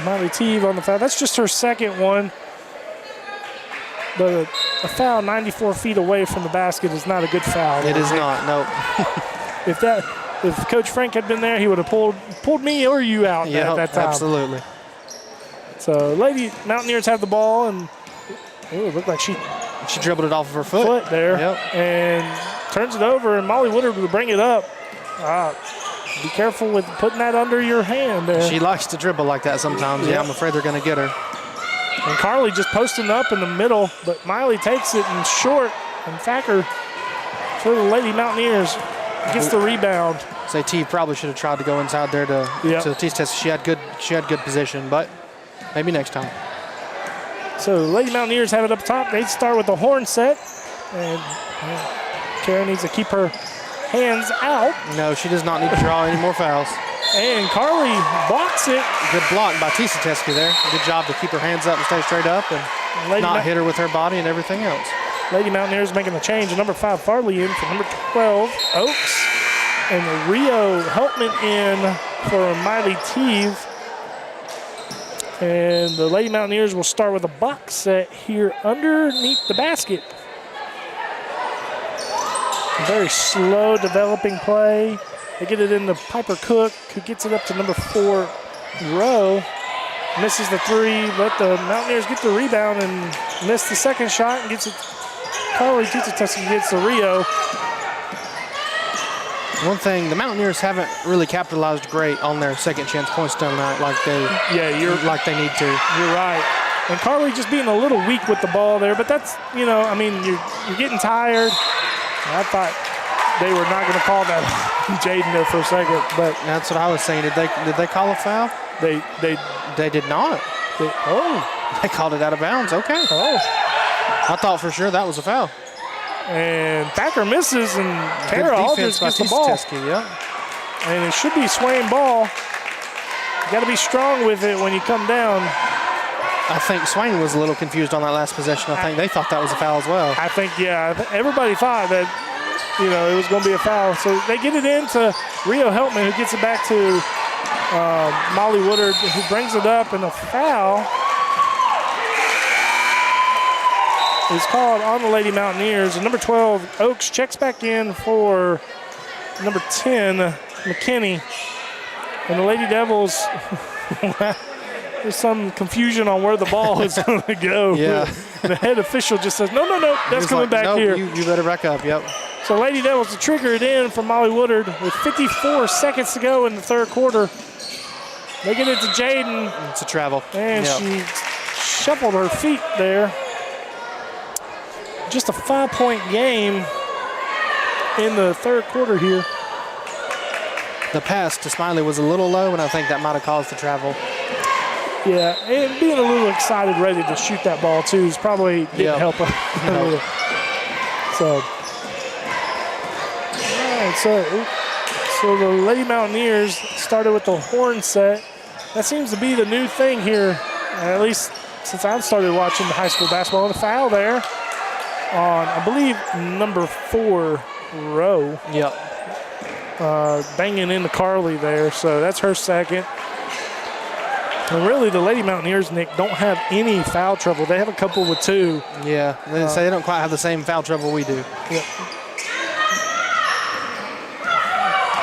Miley T on the foul. That's just her second one. But a foul 94 feet away from the basket is not a good foul.
It is not, no.
If Coach Frank had been there, he would have pulled me or you out at that time.
Absolutely.
So Lady Mountaineers have the ball, and it looked like she
dribbled it off of her foot
there,
yep.
And turns it over, and Molly Woodard will bring it up. Be careful with putting that under your hand there.
She likes to dribble like that sometimes. Yeah, I'm afraid they're going to get her.
And Carly just posting up in the middle, but Miley takes it in short, and Thacker for the Lady Mountaineers gets the rebound.
Say T probably should have tried to go inside there to T's test. She had good position, but maybe next time.
So the Lady Mountaineers have it up top. They start with the horn set, and Kara needs to keep her hands out.
No, she does not need to draw any more fouls.
And Carly blocks it.
Good block by Tisa Teskey there. Good job to keep her hands up and stay straight up and not hit her with her body and everything else.
Lady Mountaineers making the change. Number 5, Farley in for number 12, Oaks. And Rio Helpman in for Miley Teeve. And the Lady Mountaineers will start with a box set here underneath the basket. Very slow developing play. They get it into Piper Cook, who gets it up to number 4, Rowe. Misses the 3, but the Mountaineers get the rebound and miss the second shot and gets it. Carly Tisa gets the Rio.
One thing, the Mountaineers haven't really capitalized great on their second chance points tonight like they need to.
You're right. And Carly just being a little weak with the ball there, but that's, I mean, you're getting tired. I thought they were not going to call that Jaden there for a second, but
that's what I was saying. Did they call a foul?
They
did not. They called it out of bounds. Okay. I thought for sure that was a foul.
And Thacker misses, and Kara Aldridge gets the ball. And it should be Swain ball. You got to be strong with it when you come down.
I think Swain was a little confused on that last possession. I think they thought that was a foul as well.
I think, everybody thought that, it was going to be a foul. So they get it into Rio Helpman, who gets it back to Molly Woodard, who brings it up, and a foul is called on the Lady Mountaineers. And number 12, Oaks, checks back in for number 10, McKinney. And the Lady Devils, there's some confusion on where the ball is going to go.
Yeah.
The head official just says, no, that's coming back
nope,
here.
You better back up, yep.
So Lady Devils to trigger it in from Molly Woodard with 54 seconds to go in the third quarter. They get it to Jaden.
It's a travel.
And she shuffled her feet there. Just a 5-point game in the third quarter here.
The pass to Smiley was a little low, and I think that might have caused the travel.
Yeah, and being a little excited, ready to shoot that ball too, is probably didn't help her. So, all right, so the Lady Mountaineers started with the horn set. That seems to be the new thing here, at least since I've started watching the high school basketball. The foul there on, I believe, number 4, Rowe.
Yep.
Banging into Carly there, so that's her second. And really, the Lady Mountaineers, Nick, don't have any foul trouble. They have a couple with 2.
Yeah, they don't quite have the same foul trouble we do.
Yeah.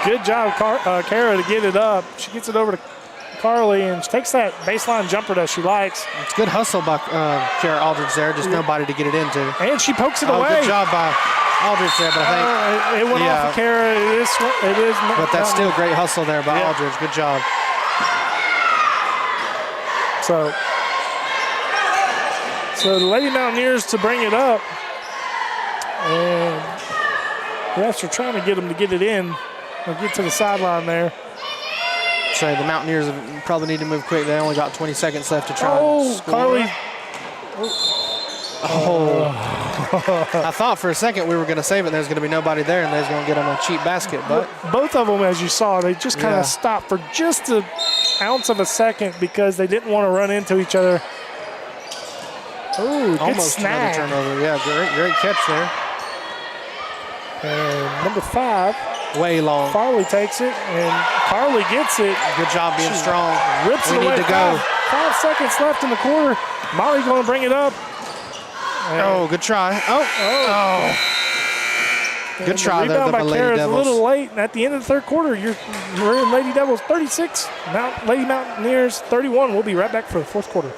Good job, Kara, to get it up. She gets it over to Carly, and she takes that baseline jumper that she likes.
It's good hustle by Kara Aldridge there, just nobody to get it into.
And she pokes it away.
Good job by Aldridge there, but I think
it went off of Kara. It is.
But that's still great hustle there by Aldridge. Good job.
So the Lady Mountaineers to bring it up, and the refs are trying to get them to get it in. They'll get to the sideline there.
So the Mountaineers probably need to move quick. They only got 20 seconds left to try and score.
Carly.
I thought for a second we were going to save it and there's going to be nobody there and they was going to get them a cheap basket. But
both of them, as you saw, they just kind of stopped for just an ounce of a second because they didn't want to run into each other. Ooh,
almost
snag.
Another turnover. Yeah, great catch there.
And number 5.
Way long.
Farley takes it, and Carly gets it.
Good job being strong.
Rips it away.
We need to go.
5 seconds left in the quarter. Molly going to bring it up.
And good try. Good try there, the Lady Devils.
A little late, and at the end of the third quarter, we're in Lady Devils 36, Lady Mountaineers 31. We'll be right back for the fourth quarter.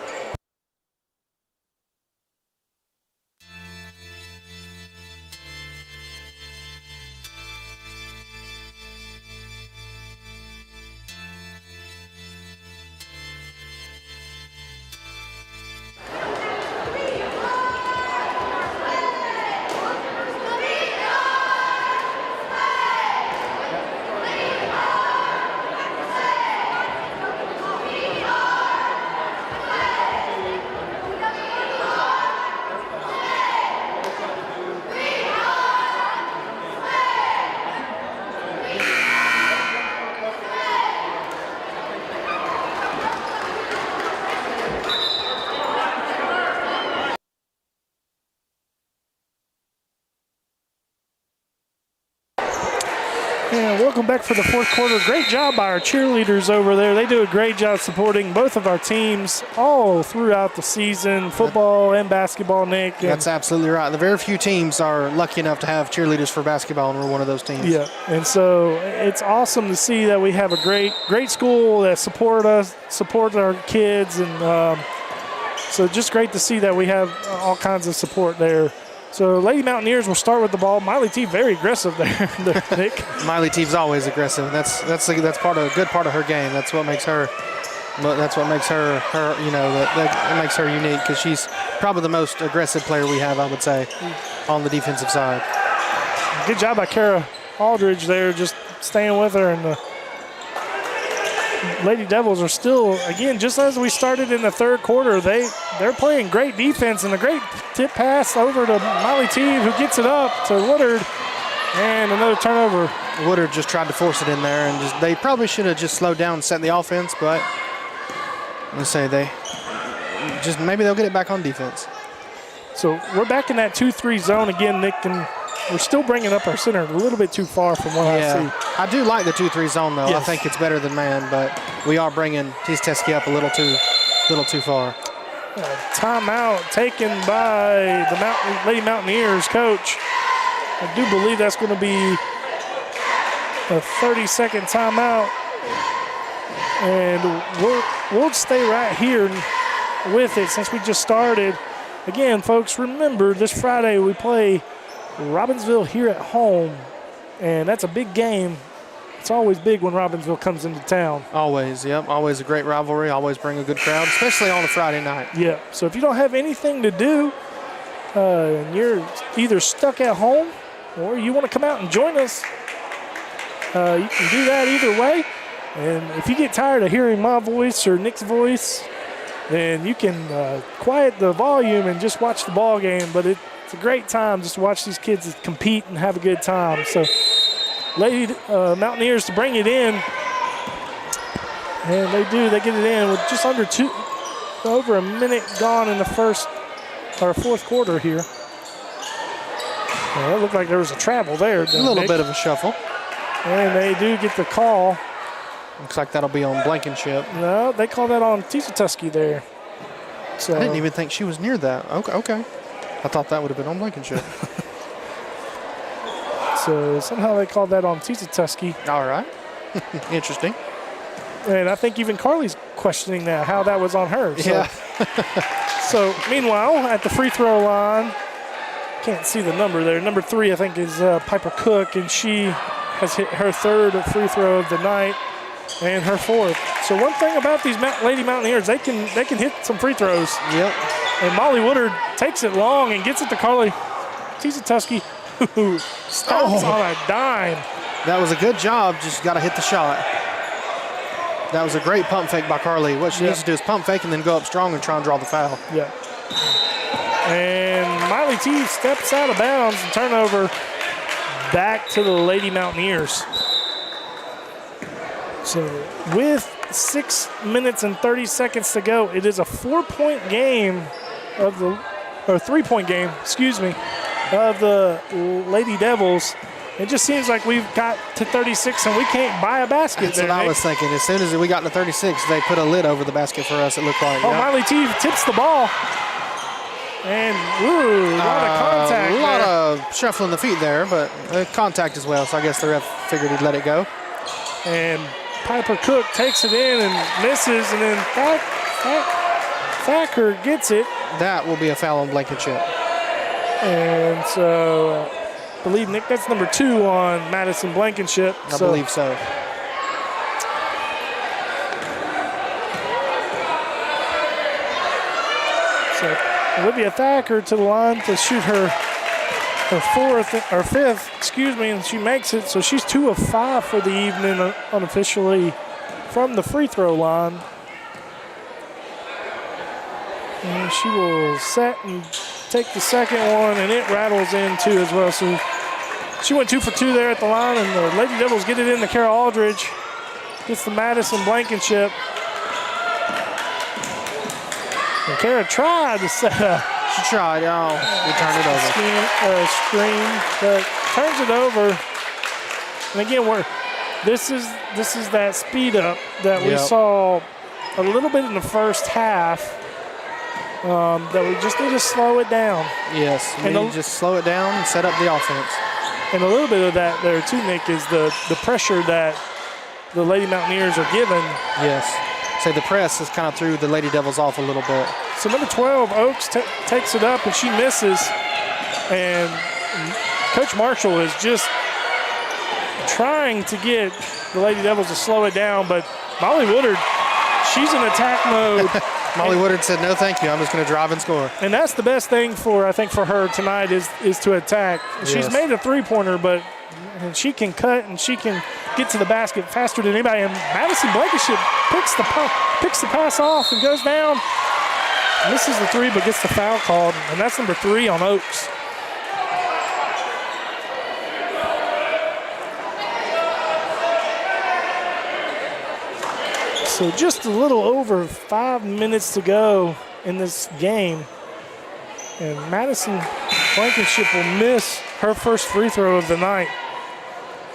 Welcome back for the fourth quarter. Great job by our cheerleaders over there. They do a great job supporting both of our teams all throughout the season, football and basketball, Nick.
That's absolutely right. The very few teams are lucky enough to have cheerleaders for basketball, and we're one of those teams.
Yeah, and so it's awesome to see that we have a great school that supports our kids, and so just great to see that we have all kinds of support there. So Lady Mountaineers will start with the ball. Miley T very aggressive there, Nick.
Miley T's always good part of her game. That's what makes her. That's what makes her that makes her unique, because she's probably the most aggressive player we have, I would say, on the defensive side.
Good job by Kara Aldridge there, just staying with her, and the Lady Devils are still, again, just as we started in the third quarter, they're playing great defense, and a great tip pass over to Miley T, who gets it up to Woodard, and another turnover.
Woodard just tried to force it in there, and they probably should have just slowed down and set the offense, but let's say maybe they'll get it back on defense.
So we're back in that 2-3 zone again, Nick, and we're still bringing up our center a little bit too far from what I see.
I do like the 2-3 zone, though. Yes. I think it's better than man, but we are bringing Teske up a little too far.
Timeout taken by the Lady Mountaineers coach. I do believe that's going to be a 30-second timeout, and we'll stay right here with it since we just started. Again, folks, remember this Friday we play Robbinsville here at home, and that's a big game. It's always big when Robbinsville comes into town.
Always, yep. Always a great rivalry. Always bring a good crowd, especially on a Friday night.
Yeah, so if you don't have anything to do and you're either stuck at home or you want to come out and join us, you can do that either way. And if you get tired of hearing my voice or Nick's voice, then you can quiet the volume and just watch the ball game. But it's a great time just to watch these kids compete and have a good time. So Lady Mountaineers to bring it in. And they do. They get it in with just over a minute gone in the fourth quarter here. It looked like there was a travel there.
A little bit of a shuffle.
And they do get the call.
Looks like that'll be on Blankenship.
No, they call that on Teske there. So
I didn't even think she was near that. Okay. I thought that would have been on Blankenship.
So somehow they called that on Teske.
All right. Interesting.
And I think even Carly's questioning that, how that was on her. So,
yeah.
So meanwhile, at the free throw line, can't see the number there. Number 3, I think, is Piper Cook, and she has hit her third free throw of the night and her fourth. So one thing about these Lady Mountaineers, they can hit some free throws.
Yep.
And Molly Woodard takes it long and gets it to Carly Teske, who stops on a dime.
That was a good job. Just got to hit the shot. That was a great pump fake by Carly. What she needs to do is pump fake and then go up strong and try and draw the foul.
Yeah. And Miley T steps out of bounds and turnover back to the Lady Mountaineers. So with 6 minutes and 30 seconds to go, it is a 3-point game of the Lady Devils. It just seems like we've got to 36 and we can't buy a basket.
That's what I was thinking. As soon as we got to 36, they put a lid over the basket for us, it looked like.
Miley T tips the ball. And, a lot of contact.
A lot of shuffling the feet there, but contact as well, so I guess the ref figured he'd let it go.
And Piper Cook takes it in and misses, and then Thacker gets it.
That will be a foul on Blankenship.
And so, I believe, Nick, that's number 2 on Madison Blankenship.
I believe so.
So Olivia Thacker to the line to shoot her fifth, and she makes it. So she's 2 of 5 for the evening unofficially from the free throw line. And she will set and take the second one, and it rattles in too as well. So she went 2 for 2 there at the line, and the Lady Devils get it in to Kara Aldridge. Gets the Madison Blankenship. And Kara tried to set up.
She tried. We turned it over.
Screen, but turns it over. And again, This is that speed up that we saw a little bit in the first half. That we just need to slow it down.
Yes, we need to just slow it down and set up the offense.
And a little bit of that there too, Nick, is the pressure that the Lady Mountaineers are given.
Yes. So the press has kind of threw the Lady Devils off a little bit.
So number 12, Oaks, takes it up and she misses. And Coach Marshall is just trying to get the Lady Devils to slow it down, but Molly Woodard, she's in attack mode.
Molly Woodard said, no, thank you. I'm just going to drive and score.
And that's the best thing I think for her tonight is to attack.
Yes.
She's made a three-pointer, but she can cut and she can get to the basket faster than anybody. And Madison Blankenship picks the pass off and goes down. Misses the three, but gets the foul called. And that's number 3 on Oaks. So just a little over 5 minutes to go in this game. And Madison Blankenship will miss her first free throw of the night.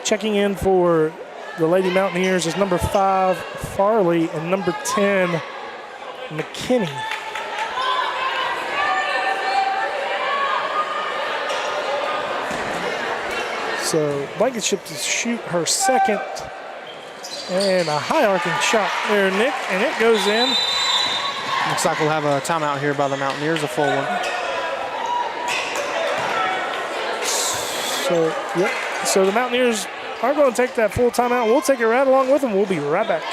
Checking in for the Lady Mountaineers is number 5, Farley, and number 10, McKinney. So Blankenship to shoot her second. And a high arcing shot there, Nick, and it goes in.
Looks like we'll have a timeout here by the Mountaineers, a full one.
So the Mountaineers are going to take that full timeout. We'll take it right along with them. We'll be right back.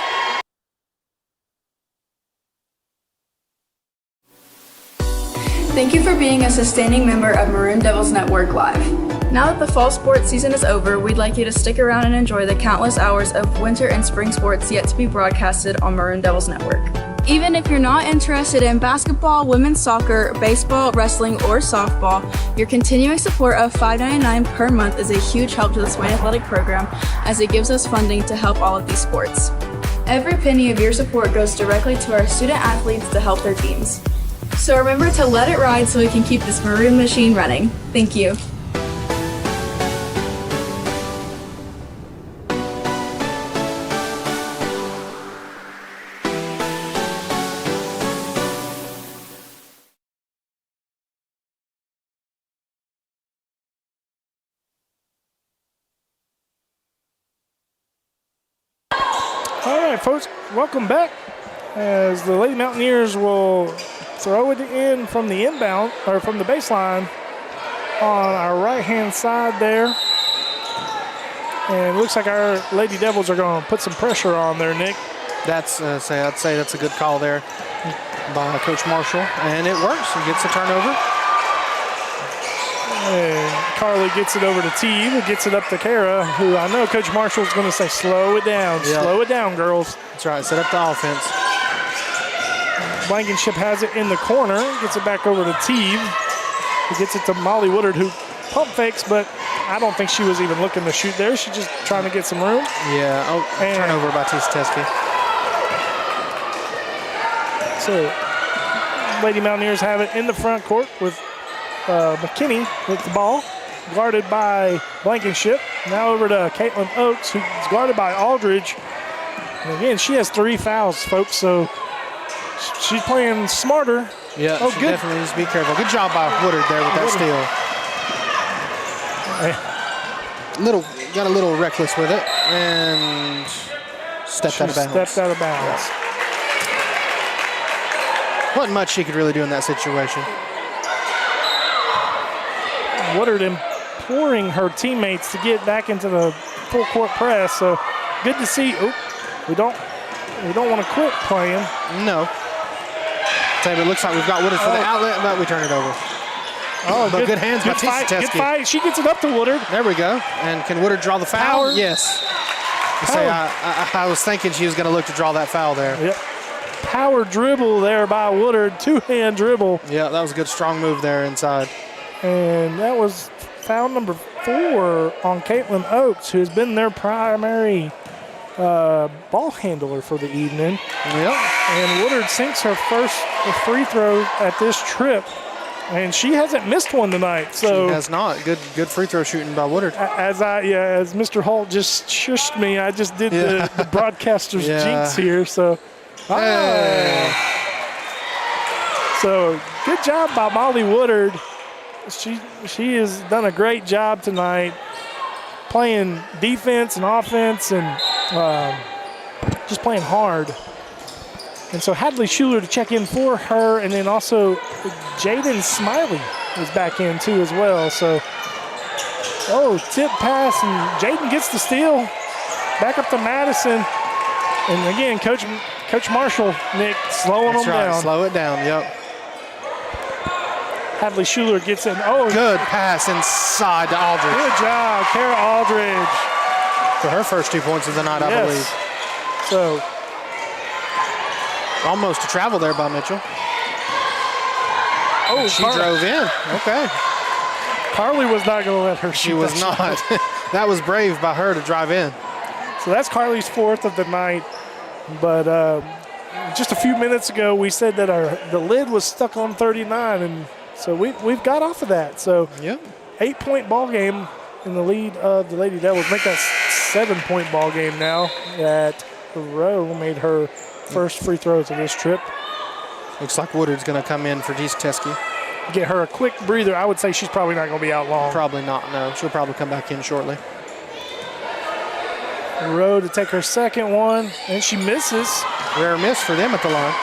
Thank you for being a sustaining member of Maroon Devils Network Live. Now that the fall sports season is over, we'd like you to stick around and enjoy the countless hours of winter and spring sports yet to be broadcasted on Maroon Devils Network. Even if you're not interested in basketball, women's soccer, baseball, wrestling, or softball, your continuing support of $5.99 per month is a huge help to the Swain Athletic Program as it gives us funding to help all of these sports. Every penny of your support goes directly to our student athletes to help their teams. So remember to let it ride so we can keep this maroon machine running. Thank you.
All right, folks, welcome back as the Lady Mountaineers will throw it in from the inbound, or from the baseline on our right-hand side there. And it looks like our Lady Devils are going to put some pressure on there, Nick.
I'd say that's a good call there by Coach Marshall, and it works. He gets a turnover.
And Carly gets it over to Teeve, who gets it up to Kara, who I know Coach Marshall's going to say, slow it down, slow it down, girls.
That's right, set up the offense.
Blankenship has it in the corner, gets it back over to Teeve, who gets it to Molly Woodard, who pump fakes, but I don't think she was even looking to shoot there. She's just trying to get some room.
Yeah, turnover by Teske.
So Lady Mountaineers have it in the front court with McKinney with the ball, guarded by Blankenship. Now over to Caitlin Oaks, who's guarded by Aldridge. And again, she has 3 fouls, folks, so she's playing smarter.
Yeah, she definitely needs to be careful. Good job by Woodard there with that steal. Got a little reckless with it and stepped out of bounds.
Stepped out of bounds.
Wasn't much she could really do in that situation.
Woodard imploring her teammates to get back into the full court press. So good to see. We don't want to quit playing.
No. It looks like we've got Woodard for the outlet, but we turn it over. But good hands by Teske.
Good fight. She gets it up to Woodard.
There we go. And can Woodard draw the foul?
Power.
Yes. I was thinking she was going to look to draw that foul there.
Yep. Power dribble there by Woodard. 2-hand dribble.
Yeah, that was a good strong move there inside.
And that was foul number 4 on Caitlin Oaks, who's been their primary ball handler for the evening.
Yep.
And Woodard sinks her first free throw at this trip. And she hasn't missed one tonight. So
she has not. Good free throw shooting by Woodard.
As Mr. Holt just shushed me, I just did the broadcaster's jinx here. So,
Hey.
So good job by Molly Woodard. She has done a great job tonight, playing defense and offense and just playing hard. And so Hadley Schuler to check in for her, and then also Jaden Smiley is back in too as well. So, tip pass, and Jaden gets the steal. Back up to Madison. And again, Coach Marshall, Nick, slowing them down.
Slow it down, yep.
Hadley Schuler gets in.
Good pass inside to Aldridge.
Good job, Kara Aldridge.
For her first 2 points of the night, I believe.
So,
almost a travel there by Mitchell. She drove in. Okay.
Carly was not going to let her shoot.
She was not. That was brave by her to drive in.
So that's Carly's fourth of the night. But just a few minutes ago, we said that the lid was stuck on 39, and so we've got off of that. So 8-point ball game in the lead of the Lady Devils. Make that 7-point ball game now. That Rowe made her first free throws of this trip.
Looks like Woodard's going to come in for Teske.
Get her a quick breather. I would say she's probably not going to be out long.
Probably not, no. She'll probably come back in shortly.
Rowe to take her second one, and she misses.
Rare miss for them at the line.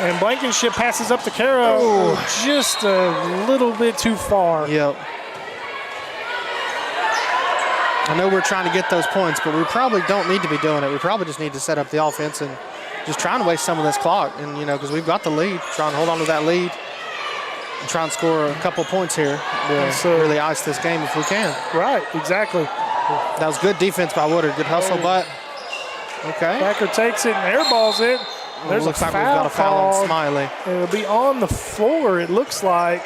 And Blankenship passes up to Caro. Just a little bit too far.
Yep. I know we're trying to get those points, but we probably don't need to be doing it. We probably just need to set up the offense and just trying to waste some of this clock. And, because we've got the lead, trying to hold on to that lead and try and score a couple points here to really ice this game if we can.
Right, exactly.
That was good defense by Woodard. Good hustle, but okay.
Packer takes it and airballs it. There's
looks
a
like we've got a foul on Smiley.
It'll be on the floor, it looks like.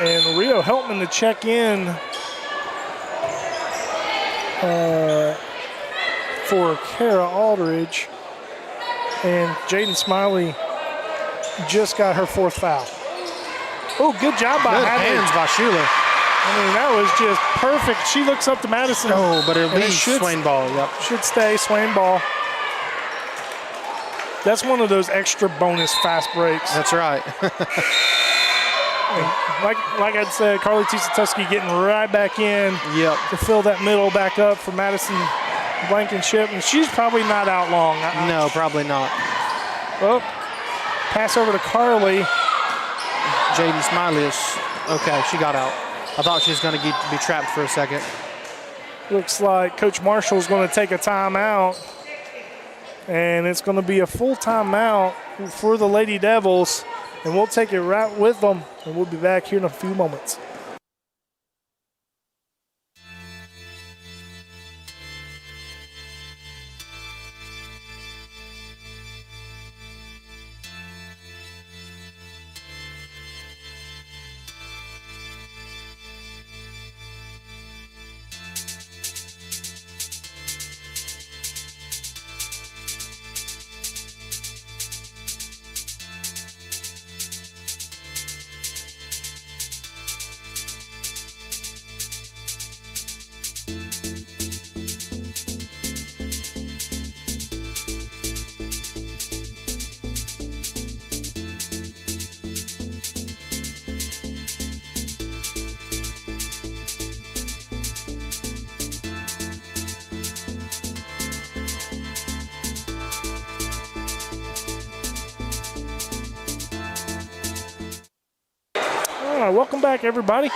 And Rio Heltman to check in for Kara Aldridge. And Jaden Smiley just got her fourth foul. Oh, good job by Hadley.
Good hands by Schuler.
I mean, that was just perfect. She looks up to Madison.
Oh, but it'll be Swain ball. Yep.
Should stay Swain ball. That's one of those extra bonus fast breaks.
That's right.
like I'd said, Carly Teske getting right back in to fill that middle back up for Madison Blankenship. And she's probably not out long.
No, probably not.
Well, pass over to Carly.
Jaden Smiley is okay. She got out. I thought she was going to be trapped for a second.
Looks like Coach Marshall's going to take a timeout. And it's going to be a full timeout for the Lady Devils. And we'll take it right with them. And we'll be back here in a few moments. Welcome back, everybody,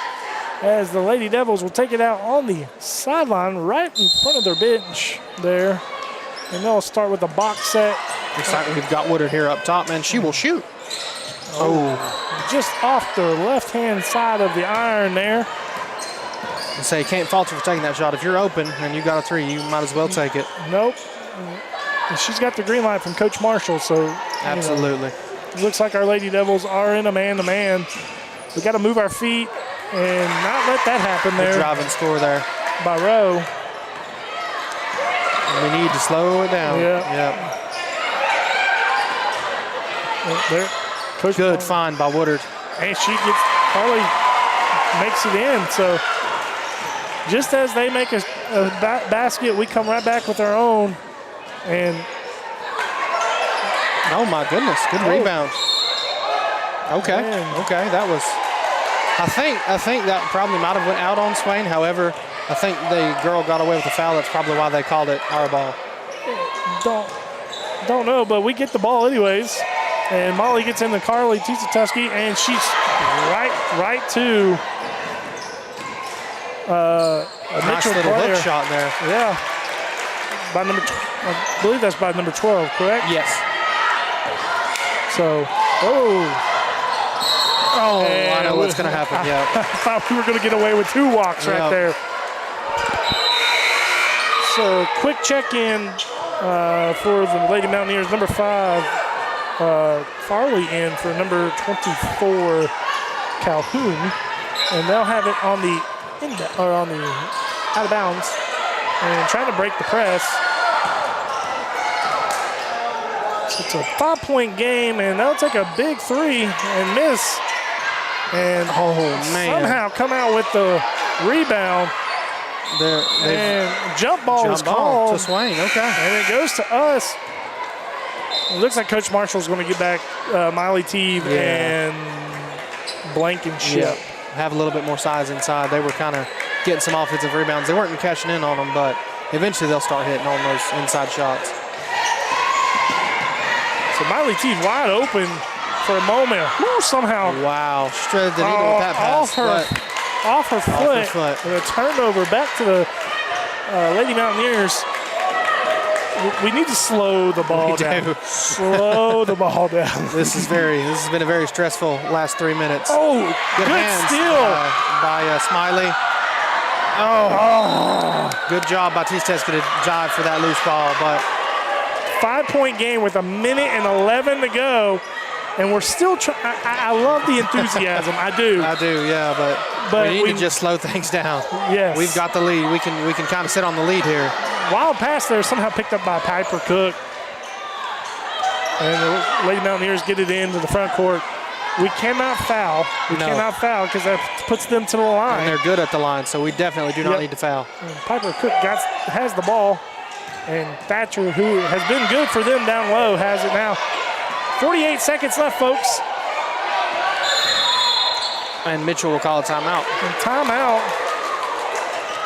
as the Lady Devils will take it out on the sideline right in front of their bench there. And they'll start with a box set.
Looks like we've got Woodard here up top, man. She will shoot.
Just off the left-hand side of the iron there.
And say you can't fault her for taking that shot. If you're open and you got a three, you might as well take it.
Nope. And she's got the green light from Coach Marshall, so.
Absolutely.
It looks like our Lady Devils are in a man-to-man. We got to move our feet and not let that happen there.
Good drive and score there
by Rowe.
And we need to slow it down.
Yeah. There, Coach
Good
Farley.
find by Woodard.
And Farley makes it in. So just as they make a basket, we come right back with our own. And
oh my goodness, good rebound. Okay,
Man.
okay, that was. I think that probably might have went out on Swain. However, I think the girl got away with the foul. That's probably why they called it our ball.
Don't know, but we get the ball anyways. And Molly gets into Carly Tisatuski, and she's right to a
Nice
Mitchell
little
player.
hook shot there.
Yeah. By number, I believe that's by number 12, correct?
Yes.
So,
I know what's going to happen. Yeah.
I thought we were going to get away with 2 walks right there. So, quick check-in for the Lady Mountaineers. Number 5, Farley in for number 24, Calhoun. And they'll have it on the out of bounds and trying to break the press. So it's a 5-point game, and they'll take a big 3 and miss. And somehow come out with the rebound. And jump ball was called
to Swain. Okay.
And it goes to us. It looks like Coach Marshall's going to get back Miley Teague and Blankenship.
Yeah. Have a little bit more size inside. They were kind of getting some offensive rebounds. They weren't cashing in on them, but eventually they'll start hitting on those inside shots.
So Miley Teague wide open for a moment. Woo, somehow.
Wow. Shredded the needle with that pass.
Off her foot. And a turnover back to the Lady Mountaineers. We need to slow the ball down. Slow the ball down.
This has been a very stressful last 3 minutes.
Oh, good steal
by Smiley. Good job by Tisatuski to jive for that loose ball. But
5-point game with 1:11 to go, and we're still trying. I love the enthusiasm. I do,
yeah. But we need to just slow things down.
Yes,
we've got the lead. We can kind of sit on the lead here.
Wild pass there, somehow picked up by Piper Cook. And the Lady Mountaineers get it into the front court. We cannot foul. Cannot foul because that puts them to the line.
And they're good at the line, so we definitely do not need to foul.
And Piper Cook has the ball. And Thatcher, who has been good for them down low, has it now. 48 seconds left, folks.
And Mitchell will call a timeout.
And timeout.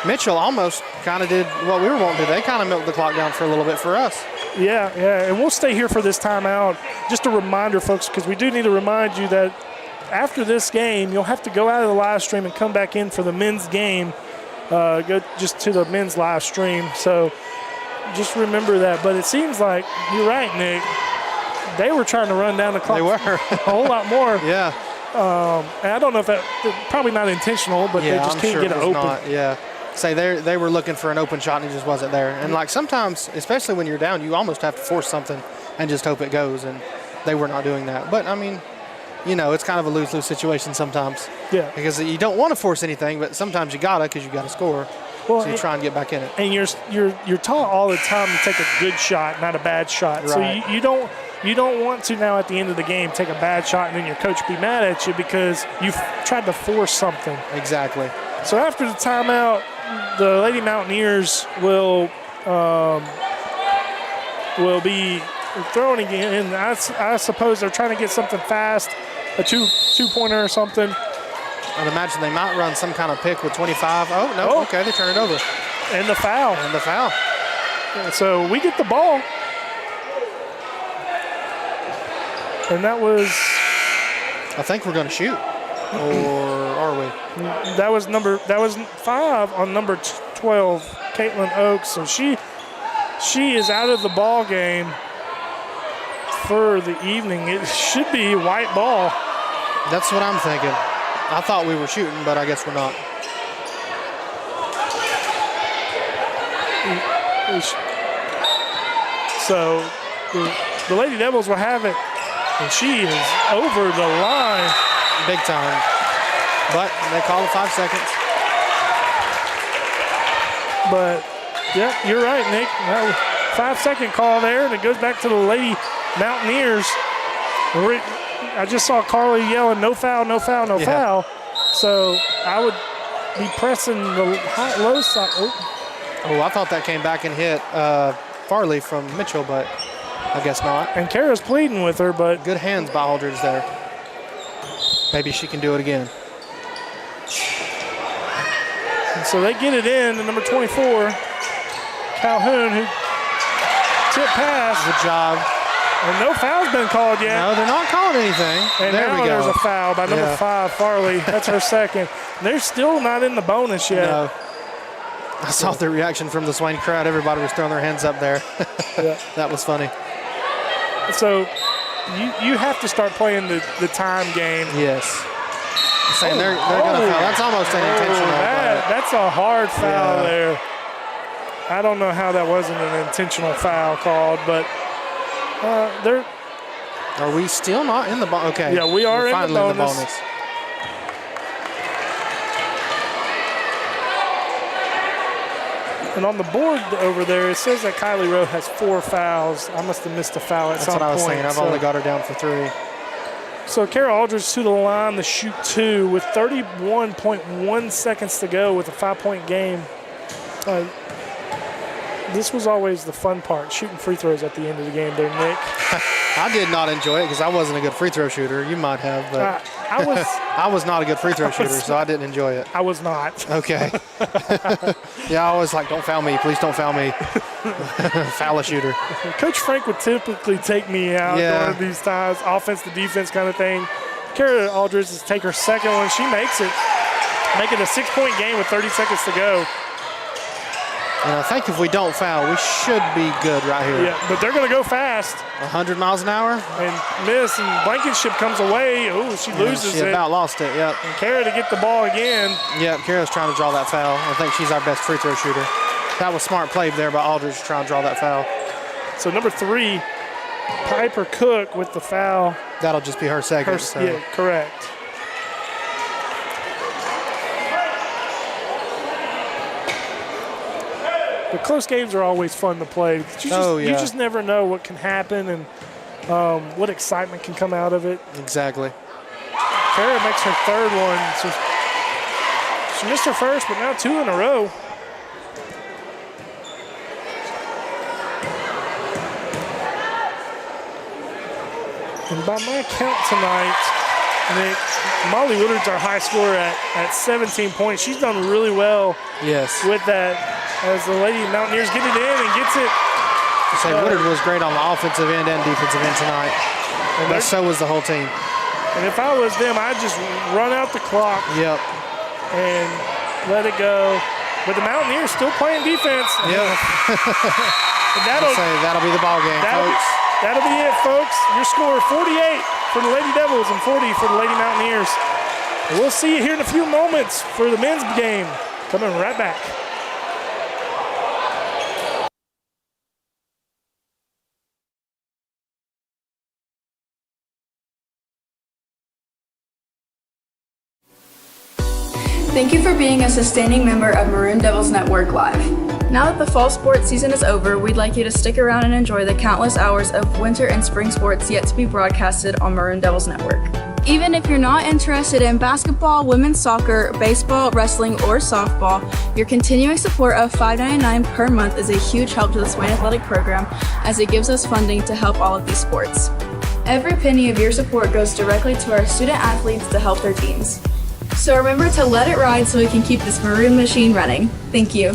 Mitchell almost kind of did what we were wanting to do. They kind of milked the clock down for a little bit for us.
Yeah, and we'll stay here for this timeout. Just a reminder, folks, because we do need to remind you that after this game, you'll have to go out of the live stream and come back in for the men's game. Go just to the men's live stream. So just remember that. But it seems like, you're right, Nick, they were trying to run down the clock.
They were.
A whole lot more.
Yeah.
And I don't know if probably not intentional, but they just can't get it open.
Yeah. Say they were looking for an open shot and it just wasn't there. And like sometimes, especially when you're down, you almost have to force something and just hope it goes. And they were not doing that. But I mean, it's kind of a lose-lose situation sometimes.
Yeah.
Because you don't want to force anything, but sometimes you gotta because you gotta score.
Well,
so you try and get back in it.
And you're taught all the time to take a good shot, not a bad shot.
Right.
So you don't want to now at the end of the game take a bad shot and then your coach be mad at you because you've tried to force something.
Exactly.
So after the timeout, the Lady Mountaineers will be throwing again. And I suppose they're trying to get something fast, a two-pointer or something.
I'd imagine they might run some kind of pick with 25. Oh, no, okay, they turn it over.
And the foul. And so we get the ball. And that was...
I think we're going to shoot. Or are we?
That was 5 on number 12, Caitlin Oakes. So she is out of the ball game for the evening. It should be white ball.
That's what I'm thinking. I thought we were shooting, but I guess we're not.
So the Lady Devils will have it, and she is over the line.
Big time. But they call it 5 seconds.
But, yeah, you're right, Nick. 5-second call there, and it goes back to the Lady Mountaineers. I just saw Carly yelling, no foul, no foul, no foul. So I would be pressing the low side.
Oh, I thought that came back and hit Farley from Mitchell, but I guess not.
And Kara's pleading with her, but.
Good hands by Aldridge there. Maybe she can do it again.
And so they get it in to number 24, Calhoun, who tip pass.
Good job.
And no foul's been called yet.
No, they're not calling anything.
And
there
now
we go.
there's a foul by number 5, Farley. That's her second. They're still not in the bonus yet.
No. I saw the reaction from the Swain crowd. Everybody was throwing their hands up there. That was funny.
So you have to start playing the time game.
Yes. Saying they're going to foul. That's almost unintentional.
That's a hard foul there. I don't know how that wasn't an intentional foul called, but they're.
Are we still not in the bonus? Okay.
Yeah, we are
finally
in the bonus. And on the board over there, it says that Kylie Rowe has 4 fouls. I must have missed a foul at some point.
That's what I was saying. I've only got her down for 3.
So Kara Aldridge to the line to shoot 2 with 31.1 seconds to go with a 5-point game. This was always the fun part, shooting free throws at the end of the game there, Nick.
I did not enjoy it because I wasn't a good free throw shooter. You might have, but I was not a good free throw shooter, so I didn't enjoy it.
I was not.
Okay. Yeah, I was like, don't foul me. Please don't foul me. Foul a shooter.
Coach Frank would typically take me out during these times, offense to defense kind of thing. Kara Aldridge is take her second one. She makes it. Make it a 6-point game with 30 seconds to go.
And I think if we don't foul, we should be good right here.
Yeah, but they're going to go fast.
100 miles an hour?
And miss, and Blankenship comes away. Oh, she loses it.
She about lost it, yep.
And Kara to get the ball again.
Yep, Kara's trying to draw that foul. I think she's our best free throw shooter. That was smart play there by Aldridge trying to draw that foul.
So number 3, Piper Cook with the foul.
That'll just be her second.
Yeah, correct. But close games are always fun to play. You just never know what can happen and what excitement can come out of it.
Exactly.
Kara makes her 3rd one. So she missed her first, but now 2 in a row. And by my count tonight, Nick, Molly Woodard's our high scorer at 17 points. She's done really well with that as the Lady Mountaineers get it in and gets it.
Woodard was great on the offensive end and defensive end tonight. And so was the whole team.
And if I was them, I'd just run out the clock and let it go. But the Mountaineers still playing defense.
Yep. That'll be the ball game, folks.
That'll be it, folks. Your score, 48 for the Lady Devils and 40 for the Lady Mountaineers. And we'll see you here in a few moments for the men's game. Coming right back.
Thank you for being a sustaining member of Maroon Devils Network Live. Now that the fall sports season is over, we'd like you to stick around and enjoy the countless hours of winter and spring sports yet to be broadcasted on Maroon Devils Network. Even if you're not interested in basketball, women's soccer, baseball, wrestling, or softball, your continuing support of $5.99 per month is a huge help to the Swain Athletic Program as it gives us funding to help all of these sports. Every penny of your support goes directly to our student athletes to help their teams. So remember to let it ride so we can keep this Maroon machine running. Thank you.